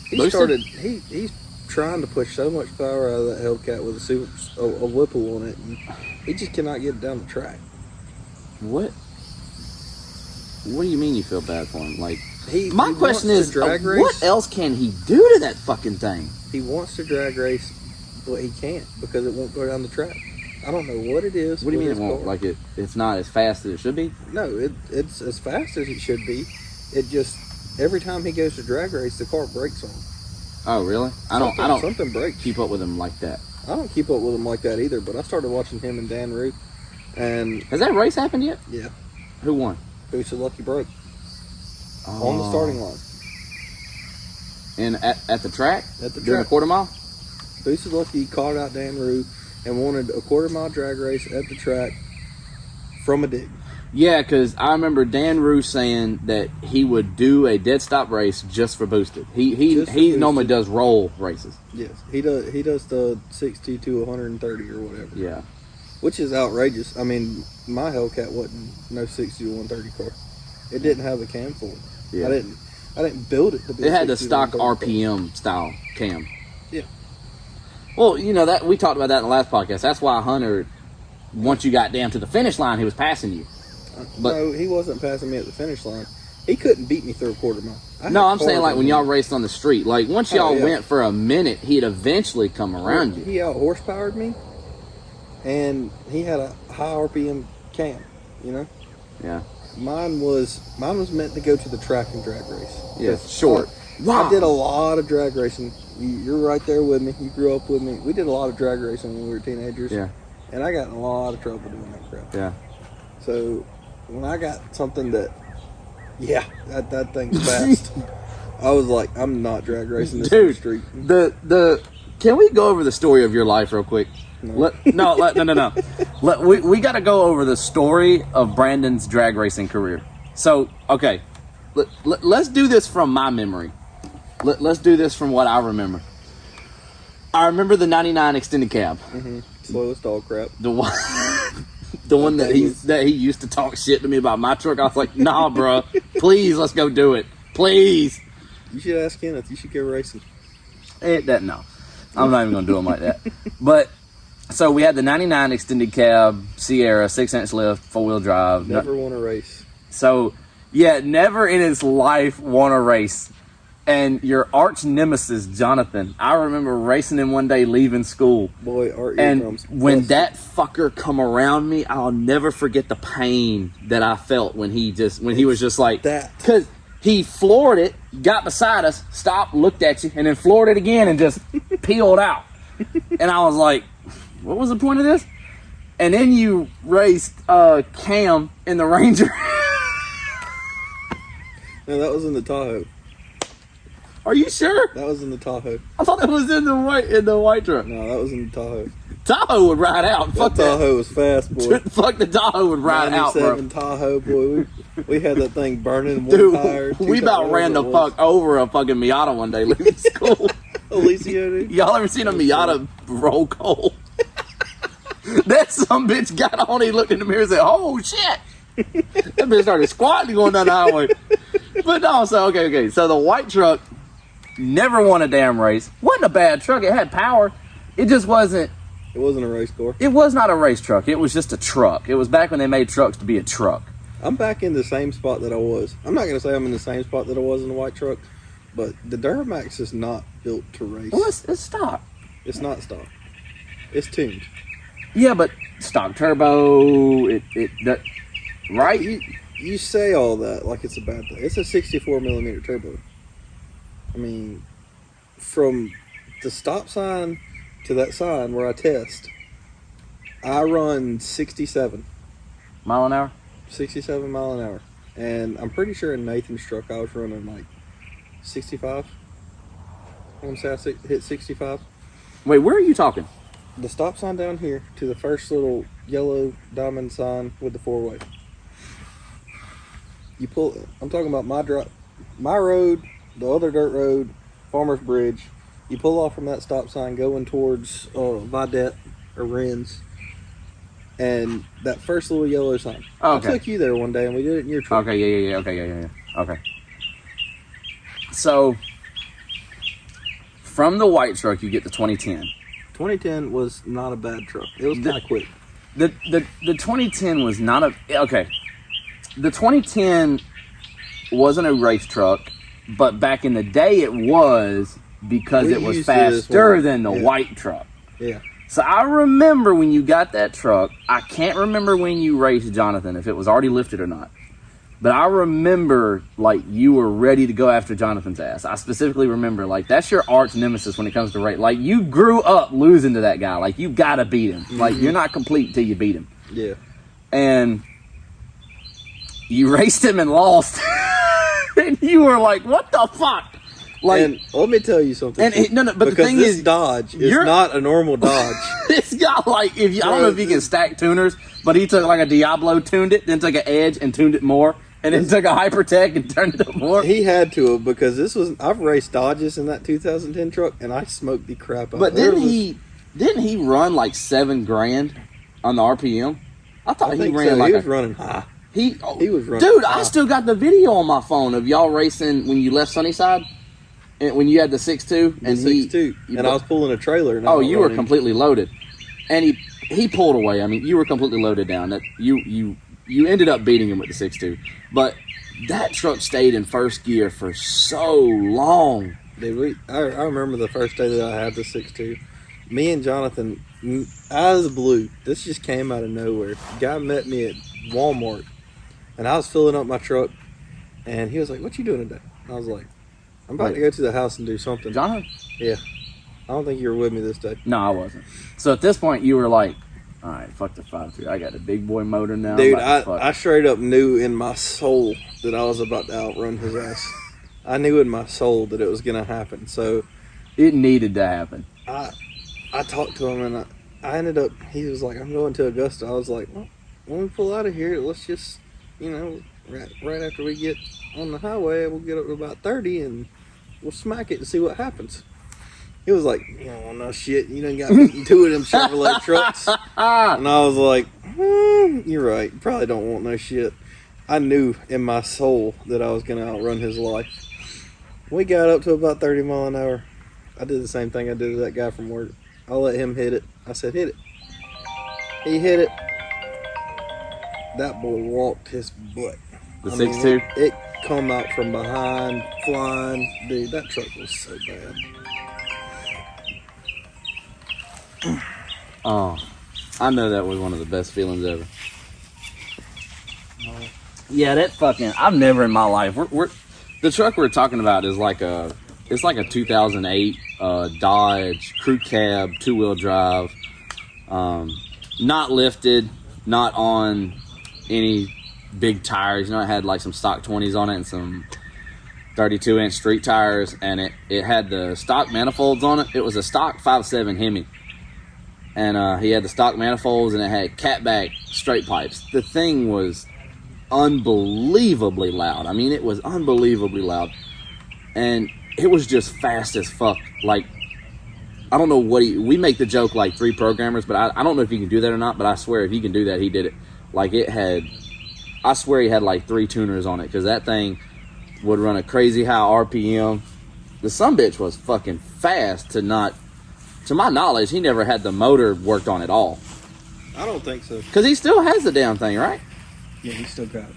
Speaker 2: He's trying to push so much power out of that Hellcat with a Whipple on it, and he just cannot get it down the track.
Speaker 1: What do you mean you feel bad for him? Like, my
Speaker 2: he
Speaker 1: question
Speaker 2: wants
Speaker 1: is,
Speaker 2: to drag race.
Speaker 1: what else can he do to that fucking thing?
Speaker 2: He wants to drag race, but he can't because it won't go down the track. I don't know what it is.
Speaker 1: What do you mean it won't? Like, it's not as fast as it should be?
Speaker 2: No, it's as fast as it should be. It just, every time he goes to drag race, the car breaks on him.
Speaker 1: Oh, really? I don't
Speaker 2: something breaks.
Speaker 1: keep up with him like that.
Speaker 2: I don't keep up with him like that either, but I started watching him and Dan Rue. And
Speaker 1: has that race happened yet?
Speaker 2: Yeah.
Speaker 1: Who won?
Speaker 2: Boosted Lucky broke. On the starting line.
Speaker 1: And at the track?
Speaker 2: At the
Speaker 1: During
Speaker 2: track.
Speaker 1: a quarter mile?
Speaker 2: Boosted Lucky called out Dan Rue and wanted a quarter mile drag race at the track from a dig.
Speaker 1: Yeah, because I remember Dan Rue saying that he would do a dead stop race just for boosted. He normally does roll races.
Speaker 2: Yes, he does. He does the 60 to 130 or whatever.
Speaker 1: Yeah,
Speaker 2: which is outrageous. I mean, my Hellcat wasn't no 60 to 130 car. It didn't have a cam for it.
Speaker 1: Yeah.
Speaker 2: I didn't build it to be.
Speaker 1: It had the
Speaker 2: 60 to
Speaker 1: stock
Speaker 2: 130
Speaker 1: RPM style cam.
Speaker 2: Yeah.
Speaker 1: Well, that we talked about that in the last podcast. That's why Hunter, once you got down to the finish line, he was passing you. But
Speaker 2: no, he wasn't passing me at the finish line. He couldn't beat me through a quarter mile.
Speaker 1: No, I'm saying like when y'all raced on the street. Like once y'all went for a minute, he'd eventually come around you.
Speaker 2: He out horsepowered me, and he had a high RPM cam.
Speaker 1: Yeah.
Speaker 2: Mine was meant to go to the track and drag race.
Speaker 1: Yeah, short.
Speaker 2: I did a lot of drag racing. You're right there with me. You grew up with me. We did a lot of drag racing when we were teenagers.
Speaker 1: Yeah.
Speaker 2: And I got in a lot of trouble doing that crap.
Speaker 1: Yeah.
Speaker 2: So when I got something that thing's fast, I was like, I'm not drag racing this on the street.
Speaker 1: Can we go over the story of your life real quick?
Speaker 2: No.
Speaker 1: No. We got to go over the story of Brandon's drag racing career. So, okay, let's do this from my memory. Let's do this from what I remember. I remember the 99 extended cab.
Speaker 2: Mm-hmm. Slowest dog crap.
Speaker 1: The one that he used to talk shit to me about my truck. I was like, nah, bro, please, let's go do it. Please.
Speaker 2: You should ask Kenneth. You should go racing.
Speaker 1: No. I'm not even going to do them like that. But, so we had the 99 extended cab, Sierra, 6-inch lift, 4-wheel drive.
Speaker 2: Never won a race.
Speaker 1: So, yeah, never in his life won a race. And your arch nemesis, Jonathan, I remember racing him one day leaving school.
Speaker 2: Boy, Art
Speaker 1: and when that fucker come around me, I'll never forget the pain that I felt when he was just like
Speaker 2: that.
Speaker 1: Because he floored it, got beside us, stopped, looked at you, and then floored it again and just peeled out. And I was like, what was the point of this? And then you raced Cam in the Ranger.
Speaker 2: No, that was in the Tahoe.
Speaker 1: Are you sure?
Speaker 2: That was in the Tahoe.
Speaker 1: I thought that was in the white truck.
Speaker 2: No, that was in the Tahoe.
Speaker 1: Tahoe would ride out. Fuck that.
Speaker 2: Tahoe was fast, boy.
Speaker 1: Fuck the Tahoe would ride out, bro.
Speaker 2: 97 Tahoe, boy. We had that thing burning one
Speaker 1: Dude,
Speaker 2: tire.
Speaker 1: We about ran the fuck over a fucking Miata one day leaving school.
Speaker 2: Alicio, dude.
Speaker 1: Y'all ever seen a Miata roll coal? That some bitch got on, he looked in the mirror and said, oh shit. That bitch started squatting going down the highway. But no, so okay. So the white truck never won a damn race. Wasn't a bad truck. It had power. It just wasn't.
Speaker 2: It wasn't a race car.
Speaker 1: It was not a race truck. It was just a truck. It was back when they made trucks to be a truck.
Speaker 2: I'm back in the same spot that I was. I'm not going to say I'm in the same spot that I was in the white truck, but the Duramax is not built to race.
Speaker 1: Well, it's stock.
Speaker 2: It's not stock. It's tuned.
Speaker 1: Yeah, but stock turbo, right?
Speaker 2: You say all that like it's a bad thing. It's a 64 millimeter turbo. I mean, from the stop sign to that sign where I test, I run 67.
Speaker 1: Mile an hour?
Speaker 2: 67 mile an hour. And I'm pretty sure in Nathan's truck I was running like 65. I want to say I hit 65.
Speaker 1: Wait, where are you talking?
Speaker 2: The stop sign down here to the first little yellow diamond sign with the 4-way. You pull. I'm talking about my road, the other dirt road, Farmer's Bridge. You pull off from that stop sign going towards Vidette or Ren's, and that first little yellow sign.
Speaker 1: Oh, okay.
Speaker 2: I took you there one day, and we did it in your truck.
Speaker 1: Okay, yeah. Okay. So, from the white truck, you get the 2010.
Speaker 2: 2010 was not a bad truck. It was kind of quick.
Speaker 1: The 2010 was not a... Okay. The 2010 wasn't a race truck, but back in the day it was because it was faster than the white truck.
Speaker 2: Yeah.
Speaker 1: So I remember when you got that truck, I can't remember when you raced Jonathan, if it was already lifted or not. But I remember, like, you were ready to go after Jonathan's ass. I specifically remember, like, that's your arch nemesis when it comes to race. Like, you grew up losing to that guy. Like, you got to beat him. Mm-hmm. Like, you're not complete till you beat him.
Speaker 2: Yeah.
Speaker 1: And you raced him and lost. And you were like, what the fuck? Like,
Speaker 2: and let me tell you something.
Speaker 1: and no, but
Speaker 2: because
Speaker 1: the thing
Speaker 2: this
Speaker 1: is,
Speaker 2: Dodge is not a normal Dodge.
Speaker 1: It's got like, I don't know if you can stack tuners, but he took like a Diablo, tuned it, then took an Edge and tuned it more, and then took a Hypertech and turned it up more.
Speaker 2: He had to have, because I've raced Dodges in that 2010 truck, and I smoked the crap out.
Speaker 1: But didn't he run like $7,000 on the RPM? I thought he ran like
Speaker 2: he was running high.
Speaker 1: He
Speaker 2: was running.
Speaker 1: Dude,
Speaker 2: high.
Speaker 1: I still got the video on my phone of y'all racing when you left Sunnyside, and when you had the 6.2 and
Speaker 2: and I was pulling a trailer. And
Speaker 1: you were completely loaded, and he pulled away. I mean, you were completely loaded down. That you ended up beating him with the 6.2, but that truck stayed in first gear for so long.
Speaker 2: Dude, I remember the first day that I had the 6.2. Me and Jonathan, out of the blue, this just came out of nowhere. The guy met me at Walmart, and I was filling up my truck, and he was like, "What you doing today?" I was like, "I'm about to go to the house and do something."
Speaker 1: Jonathan?
Speaker 2: Yeah. I don't think you were with me this day.
Speaker 1: No, I wasn't. So at this point, you were like, all right, fuck the 5.3. I got a big boy motor now.
Speaker 2: Dude, I straight up knew in my soul that I was about to outrun his ass. I knew in my soul that it was going to happen. So
Speaker 1: it needed to happen.
Speaker 2: I talked to him, and I ended up, he was like, "I'm going to Augusta." I was like, "Well, when we pull out of here, let's just, right after we get on the highway, we'll get up to about 30 and we'll smack it and see what happens." He was like, "You don't want no shit. You done got beaten two of them Chevrolet trucks." And I was like, "You're right. You probably don't want no shit." I knew in my soul that I was going to outrun his life. We got up to about 30 mile an hour. I did the same thing I did to that guy from work. I let him hit it. I said, "Hit it." He hit it. That boy walked his butt.
Speaker 1: The 6.2?
Speaker 2: It come out from behind, flying. Dude, that truck was so bad.
Speaker 1: Oh, I know that was one of the best feelings ever. Yeah, that fucking, I've never in my life, the truck we're talking about is like it's like a 2008 Dodge crew cab, 2-wheel drive, not lifted, not on any big tires. It had like some stock 20s on it and some 32-inch street tires, and it had the stock manifolds on it. It was a stock 5.7 Hemi, and he had the stock manifolds, and it had catback straight pipes. The thing was unbelievably loud. I mean, it was unbelievably loud, and it was just fast as fuck. Like, I don't know what we make the joke like 3 programmers, but I don't know if he can do that or not, but I swear if he can do that, he did it. Like, I swear he had like 3 tuners on it, because that thing would run a crazy high RPM. The sumbitch was fucking fast to my knowledge, he never had the motor worked on at all.
Speaker 2: I don't think so.
Speaker 1: Because he still has the damn thing, right?
Speaker 2: Yeah, he still got it.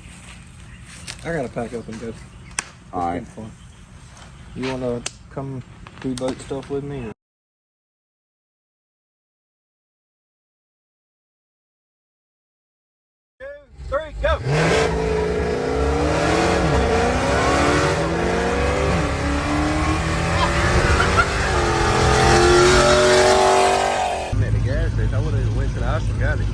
Speaker 2: I gotta pack up and go.
Speaker 1: All right.
Speaker 2: Fun. You wanna come do boat stuff with me? Or? 2, 3, go! I'm at the gas station. I would have went to the house and got it.